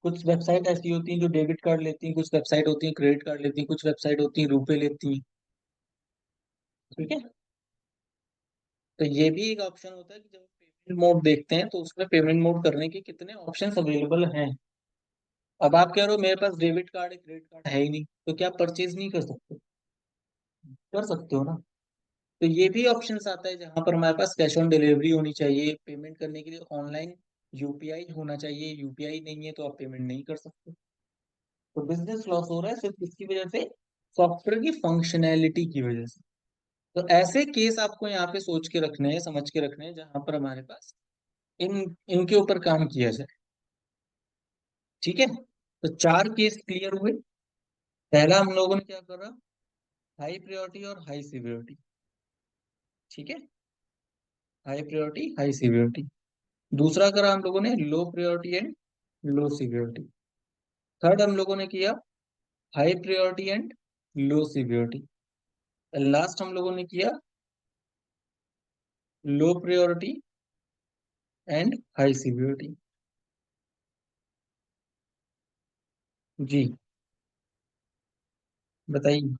कुछ वेबसाइट ऐसी होती हैं जो डेबिट कार्ड लेती हैं, कुछ वेबसाइट होती हैं क्रेडिट कार्ड लेती हैं, कुछ वेबसाइट होती हैं रुपए लेती हैं। ठीक है, तो ये भी एक ऑप्शन होता है कि जब पेमेंट मोड देखते हैं तो उसमें पेमेंट मोड करने के कितने ऑप्शंस अवेलेबल हैं। अब आप कह रहे हो मेरे पास डेबिट कार्ड है क्रेडिट कार्ड है ही नहीं, तो क्या परचेज नहीं कर सकते? कर सकते हो ना। तो ये भी ऑप्शंस आता है जहां पर हमारे पास कैश ऑन डिलीवरी होनी चाहिए, पेमेंट करने के लिए ऑनलाइन यूपीआई होना चाहिए, यूपीआई नहीं है तो आप पेमेंट नहीं कर सकते। तो बिजनेस लॉस हो रहा है सिर्फ किसकी वजह से? सॉफ्टवेयर की फंक्शनैलिटी की वजह से। तो ऐसे केस आपको यहाँ पे सोच के रखने हैं, समझ के रखने हैं, जहां पर हमारे पास इन इनके ऊपर काम किया जाए। ठीक है, तो चार केस क्लियर हुए। पहला हम लोगों ने क्या करा? हाई प्रायोरिटी और हाई सिवियरिटी। ठीक है, हाई प्रायोरिटी हाई सिवियरिटी। दूसरा करा हम लोगों ने low priority and low severity. Third हम लोगों ने किया high priority and low severity. Last हम लोगों ने किया low priority and high severity. जी, बताइए।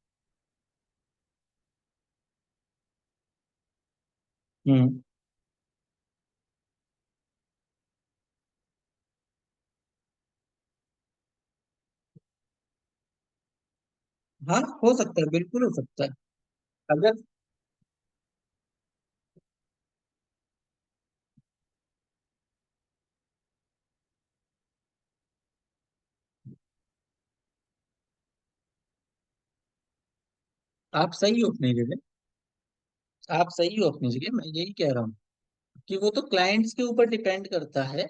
हम्म। हाँ, हो सकता है, बिल्कुल हो सकता है। अगर आप सही हो अपनी जगह, आप सही हो अपनी जगह, मैं यही कह रहा हूँ कि वो तो क्लाइंट्स के ऊपर डिपेंड करता है।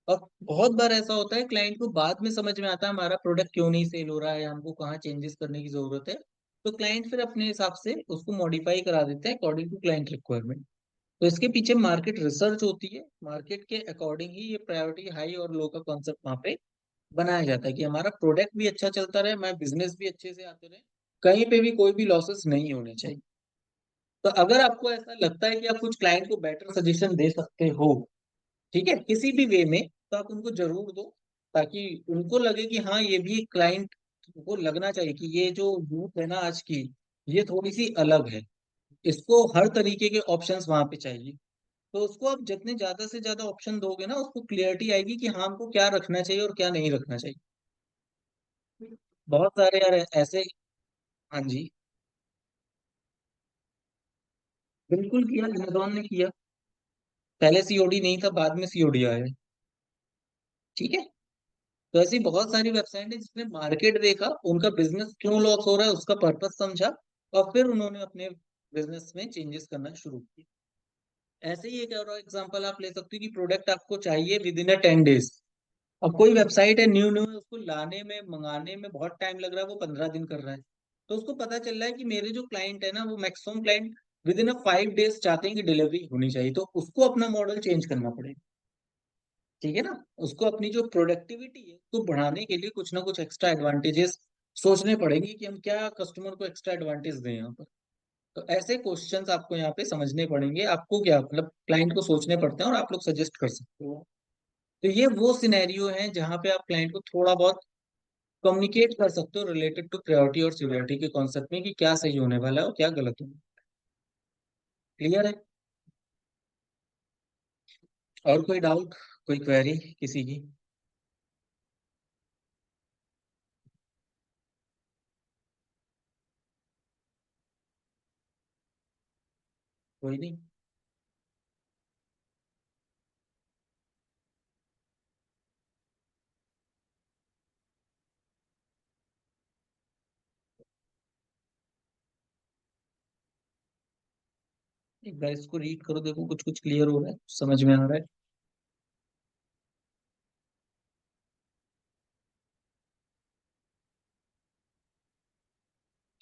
और बहुत बार ऐसा होता है क्लाइंट को बाद में समझ में आता है हमारा प्रोडक्ट क्यों नहीं सेल हो रहा है, हमको कहाँ चेंजेस करने की जरूरत है। तो क्लाइंट फिर अपने हिसाब से उसको मॉडिफाई करा देता है अकॉर्डिंग टू क्लाइंट रिक्वायरमेंट। तो इसके पीछे मार्केट रिसर्च होती है, मार्केट के अकॉर्डिंग ही ये प्रायोरिटी हाई और लो का कॉन्सेप्ट वहाँ पे बनाया जाता है कि हमारा प्रोडक्ट भी अच्छा चलता रहे, हमारा बिजनेस भी अच्छे से आते रहे, कहीं पे भी कोई भी लॉसेस नहीं होने चाहिए। तो अगर आपको ऐसा लगता है कि आप कुछ क्लाइंट को बेटर सजेशन दे सकते हो, ठीक है, किसी भी वे में, तो आप उनको जरूर दो, ताकि उनको लगे कि हाँ ये भी क्लाइंट को लगना चाहिए कि ये जो यूथ है ना आज की, ये थोड़ी सी अलग है, इसको हर तरीके के ऑप्शंस वहां पे चाहिए। तो उसको आप जितने ज्यादा से ज्यादा ऑप्शन दोगे ना, उसको क्लियरिटी आएगी कि हाँ हमको क्या रखना चाहिए और क्या नहीं रखना चाहिए। बहुत सारे यार ऐसे। हाँ जी, बिल्कुल किया, अमेजोन ने किया। पहले सीओडी नहीं था, बाद में सीओडी आया है। ठीक है, तो ऐसी बहुत सारी वेबसाइट है जिसने मार्केट देखा, उनका बिजनेस क्यों लॉस हो रहा है उसका पर्पस समझा, और फिर उन्होंने अपने बिजनेस में चेंजेस करना शुरू किया। ऐसे ही एक और एग्जांपल आप ले सकते हो कि प्रोडक्ट आपको चाहिए विद इन 10 डेज। अब कोई वेबसाइट है न्यू न्यू है, उसको लाने में मंगाने में बहुत टाइम लग रहा है, वो 15 दिन कर रहा है। तो उसको पता चल रहा है कि मेरे जो क्लाइंट है ना, वो maximum client with in 5 days चाहते हैं कि डिलीवरी होनी चाहिए, तो उसको अपना मॉडल चेंज करना पड़ेगा। ठीक है ना, उसको अपनी जो प्रोडक्टिविटी है उसको बढ़ाने के लिए कुछ ना कुछ एक्स्ट्रा एडवांटेजेस सोचने पड़ेंगे कि हम क्या कस्टमर को एक्स्ट्रा एडवांटेज दें यहाँ पर। तो ऐसे क्वेश्चंस आपको यहाँ पे समझने पड़ेंगे, आपको क्या मतलब क्लाइंट को सोचने पड़ते हैं और आप लोग सजेस्ट कर सकते हो। तो ये वो सिनेरियो है जहाँ पे आप क्लाइंट को थोड़ा बहुत कम्युनिकेट कर सकते हो रिलेटेड टू प्रायोरिटी और सिवियरिटी के कॉन्सेप्ट में कि क्या सही होने वाला है और क्या गलत होने। क्लियर है? और कोई डाउट, कोई क्वेरी किसी की? कोई नहीं। एक बार इसको रीड करो, देखो कुछ कुछ क्लियर हो रहा है, समझ में आ रहा है।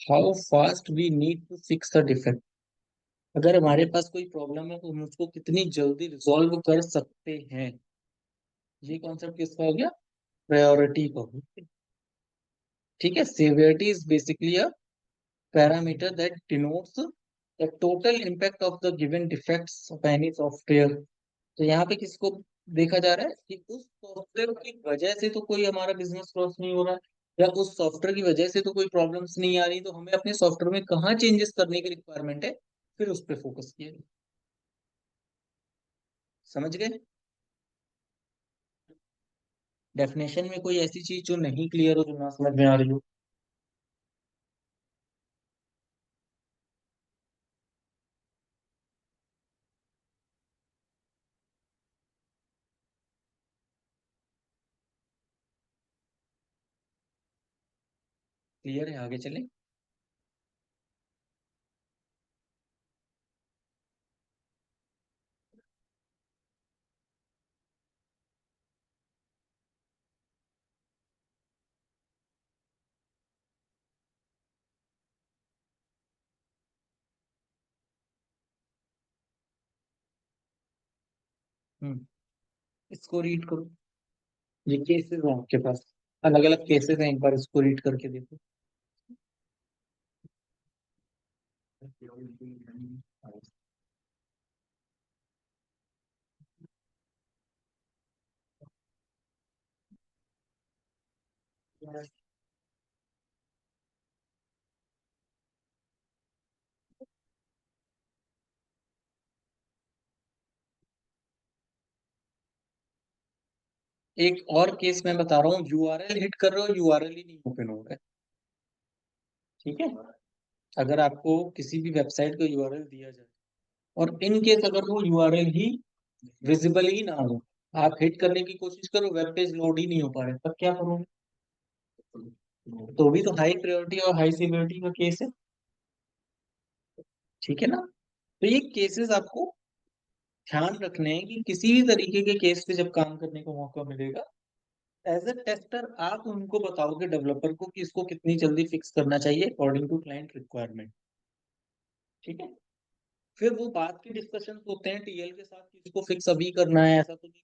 How fast we need to fix the defect. अगर हमारे पास कोई प्रॉब्लम है तो हम उसको कितनी जल्दी रिजॉल्व कर सकते हैं। ये कॉन्सेप्ट किसका हो गया? प्रायोरिटी का हो गया। ठीक है, severity is basically a parameter that denotes the total impact of the given defects of any software। तो यहाँ पे किसको देखा जा रहा है कि उस सॉफ्टवेयर की वजह से तो कोई हमारा बिजनेस क्रॉस नहीं हो रहा है, या उस सॉफ्टवेयर की वजह से तो कोई प्रॉब्लम्स नहीं आ रही, तो हमें अपने सॉफ्टवेयर में कहाँ चेंजेस करने की रिक्वायरमेंट है, फिर उस पर फोकस किया। समझ गए? डेफिनेशन में कोई ऐसी चीज जो नहीं क्लियर हो, जो ना समझ में आ रही हो? क्लियर है, आगे चलें। हम्म, इसको रीड करो। ये केसेस हैं आपके पास, अलग अलग केसेस हैं, एक बार इसको रीड करके देखो। एक और केस मैं बता रहा हूँ, यूआरएल हिट कर रहे हो, यूआरएल ही नहीं ओपन हो रहा है। ठीक है, अगर आपको किसी भी वेबसाइट का यूआरएल दिया जाए और इन केस अगर वो यूआरएल ही विजिबल ही ना हो, आप हिट करने की कोशिश करो, वेब पेज लोड ही नहीं हो पा रहे, तब क्या करोगे? तो भी तो हाई प्रायोरिटी और हाई सिक्योरिटी का केस है। ठीक है ना? तो ये केसेस आपको ध्यान रखने हैं कि किसी भी तरीके के केस पे जब काम करने का मौका मिलेगा, एज ए टेस्टर आप उनको बताओगे डेवलपर को कि इसको कितनी जल्दी फिक्स करना चाहिए अकॉर्डिंग टू क्लाइंट रिक्वायरमेंट। ठीक है, फिर वो बात के डिस्कशन होते हैं टीएल के साथ कि इसको फिक्स अभी करना है, ऐसा तो नहीं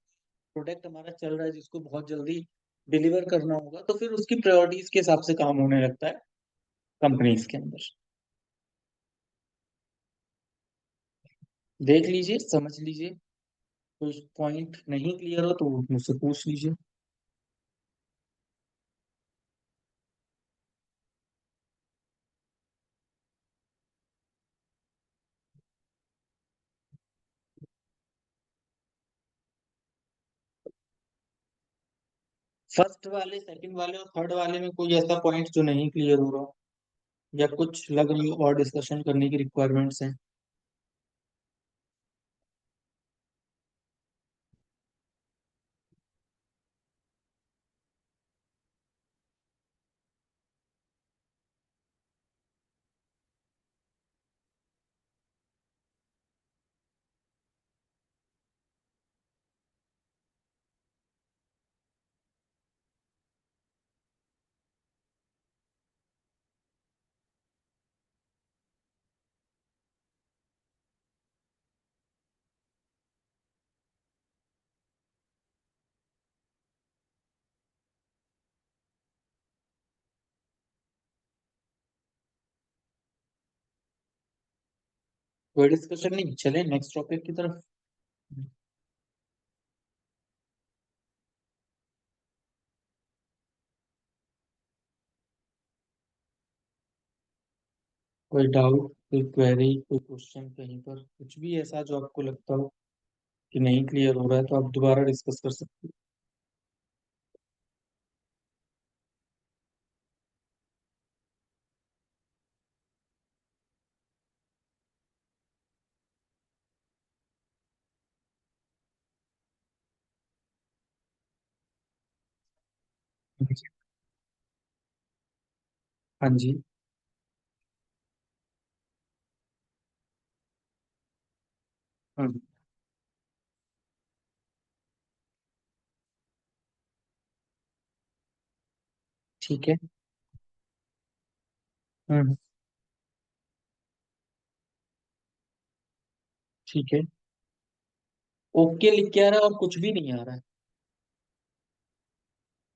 प्रोडक्ट हमारा चल रहा है जिसको बहुत जल्दी डिलीवर करना होगा, तो फिर उसकी प्रायोरिटीज के हिसाब से काम होने लगता है कंपनीज के अंदर। देख लीजिए, समझ लीजिए, कोई पॉइंट नहीं क्लियर हो तो मुझसे पूछ लीजिए। फर्स्ट वाले, सेकंड वाले और थर्ड वाले में कोई ऐसा पॉइंट जो नहीं क्लियर हो रहा हो, या कुछ लग रही हो और डिस्कशन करने की रिक्वायरमेंट्स हैं? कोई डिस्कशन नहीं, चले नेक्स्ट टॉपिक की तरफ। कोई डाउट, कोई क्वेरी, कोई क्वेश्चन कहीं पर कुछ भी ऐसा जो आपको लगता हो कि नहीं क्लियर हो रहा है, तो आप दोबारा डिस्कस कर सकते हो। हाँ जी। हम्म। ठीक है। हम्म। ठीक है। ओके लिख के आ रहा है और कुछ भी नहीं आ रहा है।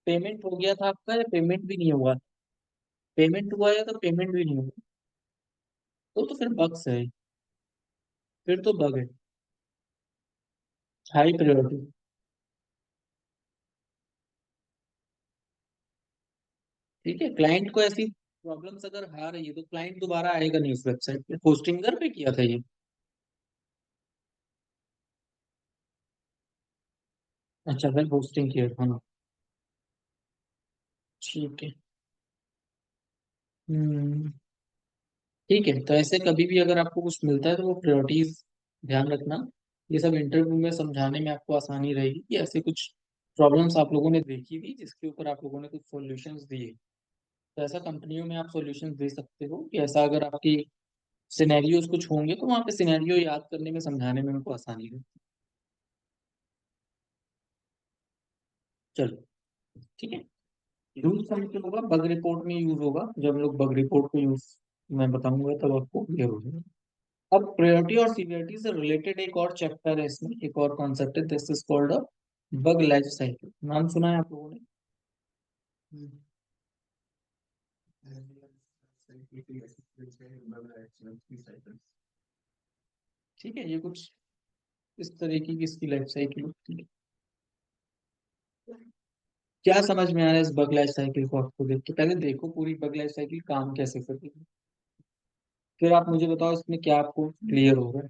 पेमेंट हो गया था आपका या पेमेंट भी नहीं हुआ? पेमेंट हुआ या तो पेमेंट भी नहीं हुआ? तो फिर बग्स है। फिर तो बग है। High priority. ठीक है, क्लाइंट को ऐसी प्रॉब्लम्स अगर आ रही है तो क्लाइंट दोबारा आएगा नहीं उस वेबसाइट पे। होस्टिंगर पे किया था ये? अच्छा, वेब होस्टिंग किया था ना। ठीक है। हम्म। ठीक है, तो ऐसे कभी भी अगर आपको कुछ मिलता है तो वो प्रायोरिटीज ध्यान रखना। ये सब इंटरव्यू में समझाने में आपको आसानी रहेगी कि ऐसे कुछ प्रॉब्लम्स आप लोगों ने देखी थी जिसके ऊपर आप लोगों ने कुछ सॉल्यूशंस दिए। तो ऐसा कंपनियों में आप सॉल्यूशंस दे सकते हो कि ऐसा अगर आपकी सिनेरियोज कुछ होंगे तो वहाँ पे सिनेरियो याद करने में समझाने में उनको आसानी हो। चलो। ठीक है। यूज कहाँ पे होगा? बग रिपोर्ट में यूज होगा। जब हम लोग बग रिपोर्ट को यूज मैं बताऊंगा तब आपको क्लियर हो जाएगा। अब प्रायोरिटी और सीवियरिटी से रिलेटेड एक और चैप्टर है, इसमें एक और कॉन्सेप्ट है, this is called a bug life cycle. नाम सुना है आप लोगों ने? हम्म। ठीक है, ये कुछ इस तरीके की इसकी लाइफ साइकिल होती है। क्या समझ में आ रहा है इस बग लाइफ साइकिल को आपको देख के? पहले देखो पूरी बग लाइफ साइकिल काम कैसे करती है, फिर आप मुझे बताओ इसमें क्या आपको क्लियर हो रहा है?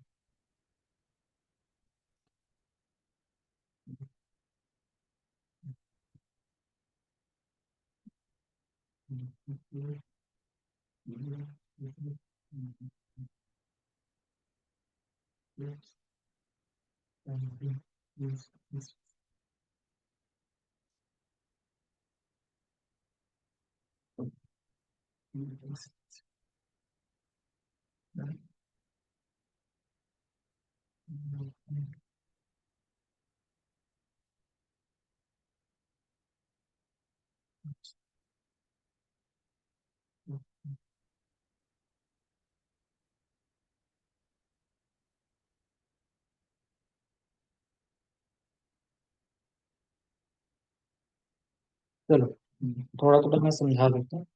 चलो, थोड़ा थोड़ा मैं समझा देता हूँ।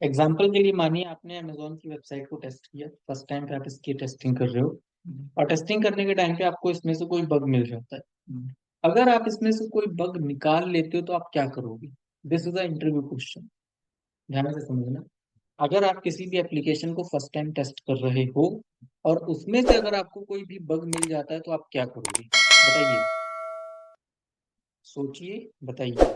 एग्जाम्पल के लिए मानिए आपने अमेजोन की वेबसाइट को टेस्ट किया, फर्स्ट टाइम पे आप इसकी टेस्टिंग कर रहे हो, और टेस्टिंग करने के टाइम पे आपको इसमें से कोई बग मिल जाता है। अगर आप इसमें से कोई बग निकाल लेते हो तो आप क्या करोगे? This is a interview question, ध्यान से समझना। अगर आप किसी भी एप्लीकेशन को फर्स्ट टाइम टेस्ट कर रहे हो और उसमें से अगर आपको कोई भी बग मिल जाता है तो आप क्या करोगे? बताइए, सोचिए, बताइए।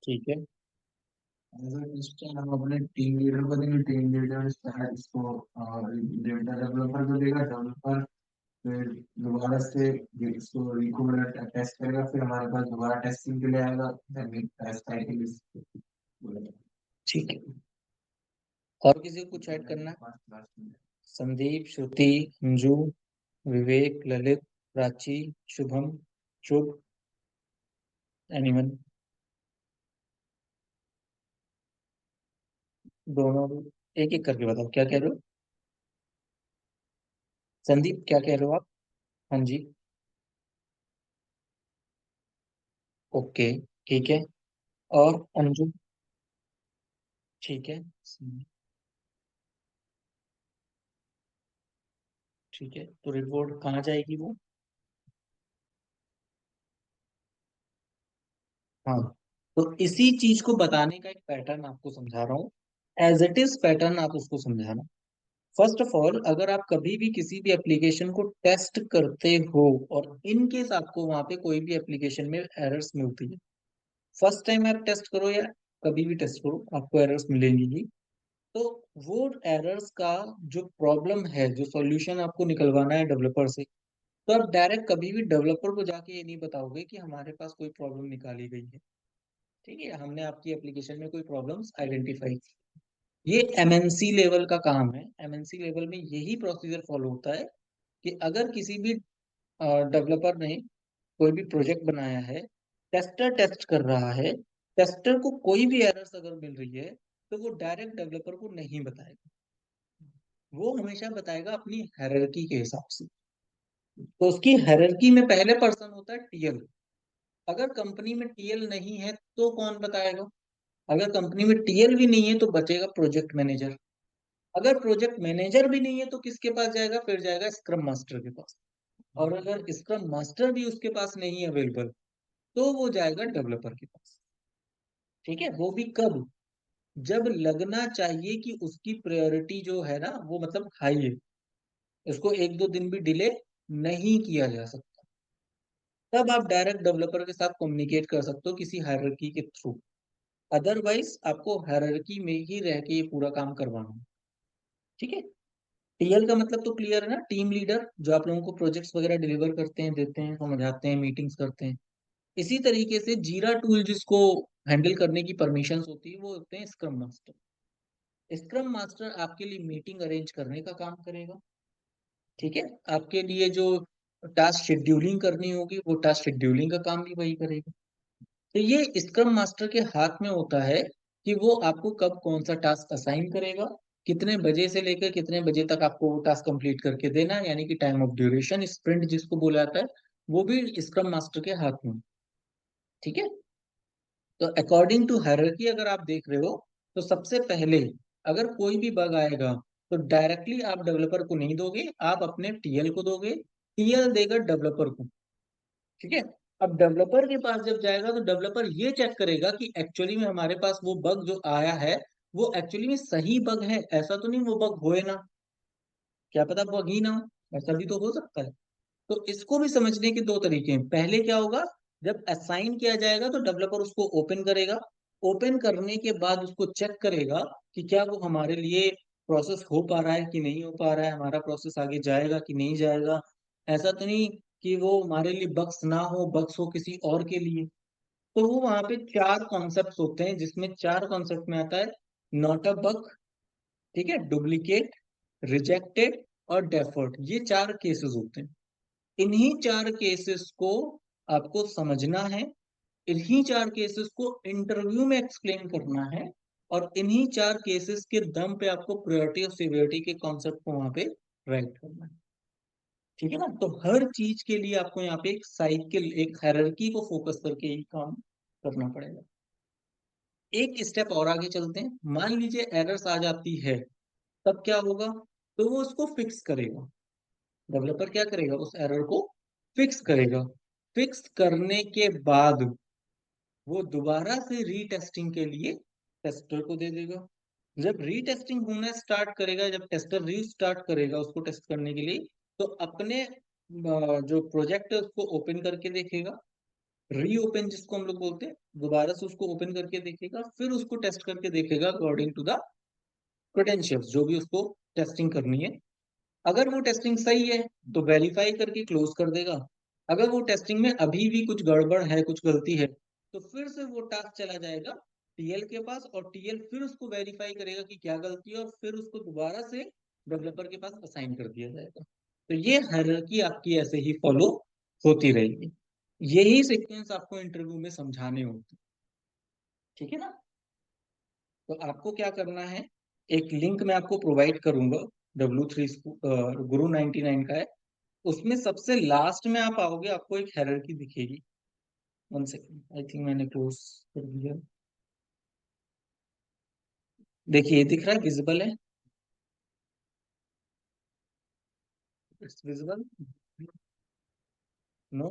ठीक है। एज अ क्वेश्चन हम अपने टीम लीडर को देंगे, टीम लीडर इसको डेटा डेवलपर को देगा, डेवलपर फिर दोबारा से इसको रिकूपर टेस्ट करेगा, फिर हमारे पास दोबारा टेस्टिंग के लिए आएगा, then टेस्ट आएगी ठीक है, और किसी को कुछ ऐड करना है? संदीप, श्रुति, अंजू, विवेक, ललित, प्राची, शुभम, शुभ, एनिमल? दोनों एक एक करके बताओ क्या कह रहे हो। संदीप क्या कह रहे हो आप? हाँ जी। ओके। ठीक है। और अंजू? ठीक है। ठीक है, तो रिपोर्ट कहाँ जाएगी वो? हाँ, तो इसी चीज को बताने का एक पैटर्न आपको समझा रहा हूँ। एज इट इज पैटर्न आप उसको समझाना। फर्स्ट ऑफ ऑल, अगर आप कभी भी किसी भी एप्लीकेशन को टेस्ट करते हो और इन केस आपको वहां पे कोई भी एप्लीकेशन में एरर्स मिलती है, फर्स्ट टाइम आप टेस्ट करो या कभी भी टेस्ट करो आपको एरर्स मिलेंगी ही। तो वो एरर्स का जो प्रॉब्लम है, जो सॉल्यूशन आपको निकलवाना है डेवलपर से, तो आप डायरेक्ट कभी भी डेवलपर को जाके ये नहीं बताओगे कि हमारे पास कोई प्रॉब्लम निकाली गई है, ठीक है, हमने आपकी एप्लीकेशन में कोई प्रॉब्लम्स आइडेंटिफाई की। ये एमएनसी लेवल का काम है। एमएनसी लेवल में यही प्रोसीजर फॉलो होता है कि अगर किसी भी डेवलपर ने कोई भी प्रोजेक्ट बनाया है, टेस्टर टेस्ट कर रहा है, टेस्टर को कोई भी एरर्स अगर मिल रही है, तो वो डायरेक्ट डेवलपर को नहीं बताएगा, वो हमेशा बताएगा अपनी हायरार्की के हिसाब से। तो उसकी हायरार्की में पहले पर्सन होता है टीएल। अगर कंपनी में टीएल नहीं है तो कौन बताएगा? अगर कंपनी में टीएल भी नहीं है तो बचेगा प्रोजेक्ट मैनेजर। अगर प्रोजेक्ट मैनेजर भी नहीं है तो किसके पास जाएगा? फिर जाएगा स्क्रम मास्टर के पास। और अगर स्क्रम मास्टर भी उसके पास नहीं है अवेलेबल, तो वो जाएगा डेवलपर के पास। ठीक है, वो भी कब? जब लगना चाहिए कि उसकी प्रायोरिटी जो है ना वो मतलब हाई है, उसको एक दो दिन भी डिले नहीं किया जा सकता, तब आप डायरेक्ट डेवलपर के साथ कम्युनिकेट कर सकते हो किसी हायरार्की के थ्रू। अदरवाइज आपको हायरार्की में ही रह के ये पूरा काम करवाना है। ठीक है, टीएल का मतलब तो क्लियर है ना, टीम लीडर, जो आप लोगों को प्रोजेक्ट्स वगैरह डिलीवर करते हैं, देते हैं, समझाते हैं, मीटिंग्स करते हैं। इसी तरीके से जीरा टूल जिसको हैंडल करने की परमिशंस होती है वो होते हैं स्क्रम मास्टर। स्क्रम मास्टर आपके लिए मीटिंग अरेंज करने का काम करेगा। ठीक है, आपके लिए जो टास्क शेड्यूलिंग करनी होगी वो टास्क शेड्यूलिंग का काम भी वही करेगा। तो ये स्क्रम मास्टर के हाथ में होता है कि वो आपको कब कौन सा टास्क असाइन करेगा, कितने बजे से लेकर कितने बजे तक आपको वो टास्क कंप्लीट करके देना है, यानी कि टाइम ऑफ ड्यूरेशन, स्प्रिंट जिसको बोला जाता है, वो भी स्क्रम मास्टर के हाथ में। ठीक है, तो अकॉर्डिंग टू हायरार्की अगर आप देख रहे हो, तो सबसे पहले अगर कोई भी बग आएगा तो डायरेक्टली आप डेवलपर को नहीं दोगे, आप अपने टीएल को दोगे, टीएल देगा डेवलपर को। ठीक है, अब डेवलपर के पास जब जाएगा तो डेवलपर ये चेक करेगा कि एक्चुअली में हमारे पास वो बग जो आया है वो एक्चुअली में सही बग है, ऐसा तो नहीं वो बग होए ना, क्या पता बग ही ना हो, ऐसा भी तो हो सकता है। तो इसको भी समझने के दो तरीके हैं। पहले क्या होगा, जब असाइन किया जाएगा तो डेवलपर उसको ओपन करेगा, ओपन करने के बाद उसको चेक करेगा कि क्या वो हमारे लिए प्रोसेस हो पा रहा है कि नहीं हो पा रहा है, हमारा प्रोसेस आगे जाएगा कि नहीं जाएगा। ऐसा तो नहीं कि वो हमारे लिए बग्स ना हो, बग्स हो किसी और के लिए। तो वो वहां पे चार कॉन्सेप्ट होते हैं, जिसमें चार कॉन्सेप्ट में आता है नॉट अ बग, ठीक है, डुप्लीकेट, रिजेक्टेड और डेफर्ड, ये चार केसेस होते हैं। इन्हीं चार केसेस को आपको समझना है, इन्हीं चार केसेस को इंटरव्यू में एक्सप्लेन करना है, और इन्हीं चार केसेस के दम पे आपको प्रायोरिटी और सिवियरिटी के कॉन्सेप्ट को वहां पे राइट करना है। ठीक है ना, तो हर चीज के लिए आपको यहाँ पे एक साइकिल, एक हायरार्की को फोकस करके ही काम करना पड़ेगा। एक स्टेप और आगे चलते हैं। मान लीजिए एरर्स आ जाती है, तब क्या होगा? तो वो उसको फिक्स करेगा। डेवलपर क्या करेगा? उस एरर को फिक्स करेगा। फिक्स करने के बाद वो दोबारा से रीटेस्टिंग के लिए टेस्टर को दे देगा। जब रीटेस्टिंग होना स्टार्ट करेगा, जब टेस्टर रीस्टार्ट करेगा उसको टेस्ट करने के लिए, तो अपने जो प्रोजेक्ट है उसको ओपन करके देखेगा, रीओपन जिसको हम लोग बोलते हैं, दोबारा से उसको ओपन करके देखेगा, फिर उसको टेस्ट करके देखेगा अकॉर्डिंग टू द क्रेडेंशियल्स जो भी उसको टेस्टिंग करनी है। अगर वो टेस्टिंग सही है तो वेरीफाई करके क्लोज कर देगा। अगर वो टेस्टिंग में अभी भी कुछ गड़बड़ है, कुछ गलती है, तो फिर से वो टास्क चला जाएगा टीएल के पास, और टीएल फिर उसको वेरीफाई करेगा कि क्या गलती है, और फिर उसको दोबारा से डेवलपर के पास असाइन कर दिया जाएगा। तो ये हायरार्की आपकी ऐसे ही फॉलो होती रहेगी। यही सीक्वेंस आपको इंटरव्यू में समझाने होते हैं। ठीक है ना, तो आपको क्या करना है, एक लिंक मैं आपको प्रोवाइड करूंगा, W3 गुरु 99 का है। उसमें सबसे लास्ट में आप आओगे, आपको एक हायरार्की दिखेगी। वन सेकंड, आई थिंक मैंने क्लोज कर दिया। देखिए, ये दिख रहा है, विजिबल है? It's visible? No?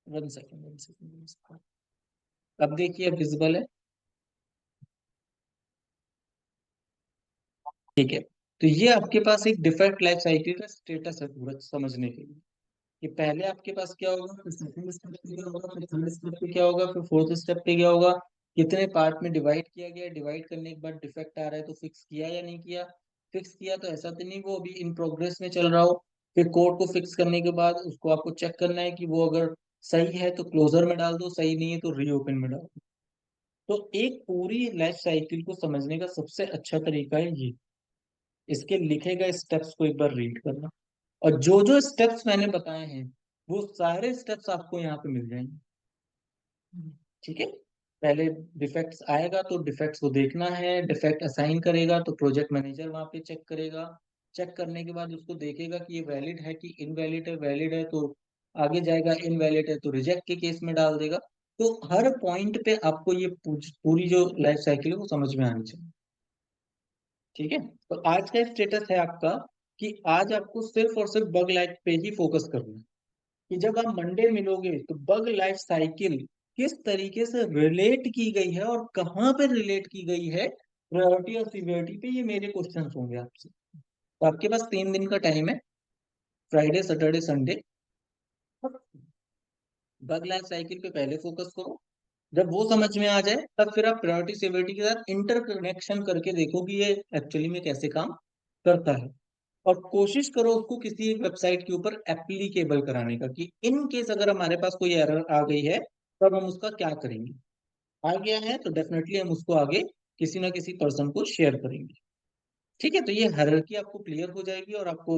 One second, one second. अब देखिए, विजिबल है? ठीक है, तो ये आपके पास एक डिफेक्ट लाइफ साइकिल का स्टेटस है पूरा समझने के लिए, कि पहले आपके पास क्या होगा, फिर सेकंड स्टेप पे क्या होगा, फिर थर्ड स्टेप पे क्या होगा, फिर फोर्थ स्टेप पे क्या होगा, कितने पार्ट में डिवाइड किया गया, डिवाइड करने के बाद डिफेक्ट आ रहा है तो फिक्स किया या नहीं किया, फिक्स किया तो ऐसा तो नहीं वो अभी इन प्रोग्रेस में चल रहा हो। फिर कोड को फिक्स करने के बाद उसको आपको चेक करना है कि वो अगर सही है तो क्लोजर में डाल दो, सही नहीं है तो रीओपन में डाल दो। तो एक पूरी लाइफ साइकिल को समझने का सबसे अच्छा तरीका है ये, इसके लिखे गए स्टेप्स को एक बार रीड करना। और जो जो स्टेप्स मैंने बताए हैं वो सारे स्टेप्स आपको यहाँ पे मिल जाएंगे। ठीक है। पहले डिफेक्ट्स आएगा तो डिफेक्ट्स को देखना है, डिफेक्ट असाइन करेगा तो प्रोजेक्ट मैनेजर वहां पे चेक करेगा। चेक करने के बाद उसको देखेगा कि ये वैलिड है कि इनवैलिड है, वैलिड है तो आगे जाएगा, इनवैलिड है तो रिजेक्ट के केस में डाल देगा। तो हर पॉइंट पे आपको ये पूरी जो लाइफ साइकिल है वो समझ में आनी चाहिए। ठीक है। तो आज का स्टेटस है आपका कि आज आपको सिर्फ और सिर्फ बग लाइफ पे ही फोकस करना है, कि जब आप मंडे मिलोगे तो बग लाइफ साइकिल किस तरीके से रिलेट की गई है और कहाँ पे रिलेट की गई है प्रायोरिटी और सीवियरिटी पे, ये मेरे क्वेश्चन होंगे आपसे। तो आपके पास 3 दिन का टाइम है, Friday Saturday Sunday. Bug life cycle पे पहले फोकस करो। जब वो समझ में आ जाए तब फिर आप प्रायोरिटी सीवियरिटी के साथ इंटरकनेक्शन करके देखो कि ये एक्चुअली में कैसे काम करता है। और कोशिश करो उसको किसी एक वेबसाइट के ऊपर एप्लीकेबल कराने का, कि इन केस अगर हमारे पास कोई एरर आ गई है तब हम उसका क्या करेंगे। आ गया है तो डेफिनेटली हम उसको आगे किसी ना किसी पर्सन को शेयर करेंगे। ठीक है। तो ये हायरार्की आपको क्लियर हो जाएगी और आपको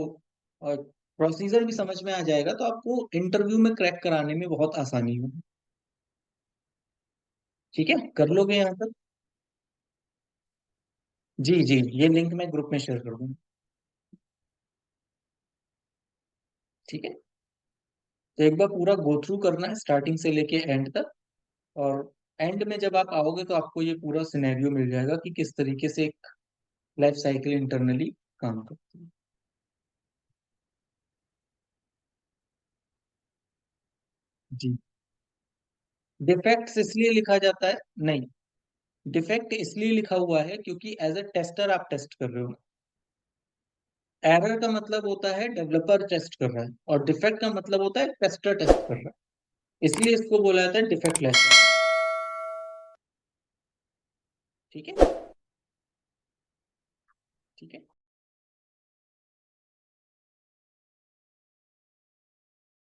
प्रोसीजर भी समझ में आ जाएगा, तो आपको इंटरव्यू में क्रैक कराने में बहुत आसानी होगी। ठीक है, कर लोगे यहाँ तक? जी जी, ये लिंक मैं ग्रुप में शेयर कर दूंगा। ठीक है। तो एक बार पूरा गो थ्रू करना है स्टार्टिंग से लेके एंड तक। और एंड में जब आप आओगे तो आपको ये पूरा सिनेरियो मिल जाएगा कि किस तरीके से एक लाइफ साइकिल इंटरनली काम करती है। जी। डिफेक्ट्स इसलिए लिखा जाता है, नहीं, डिफेक्ट इसलिए लिखा हुआ है क्योंकि एज अ टेस्टर आप टेस्ट कर रहे हो। एरर का मतलब होता है डेवलपर टेस्ट कर रहा है, और डिफेक्ट का मतलब होता है टेस्टर टेस्ट कर रहा है। इसलिए इसको बोला जाता है डिफेक्ट लेस। ठीक है। ठीक है।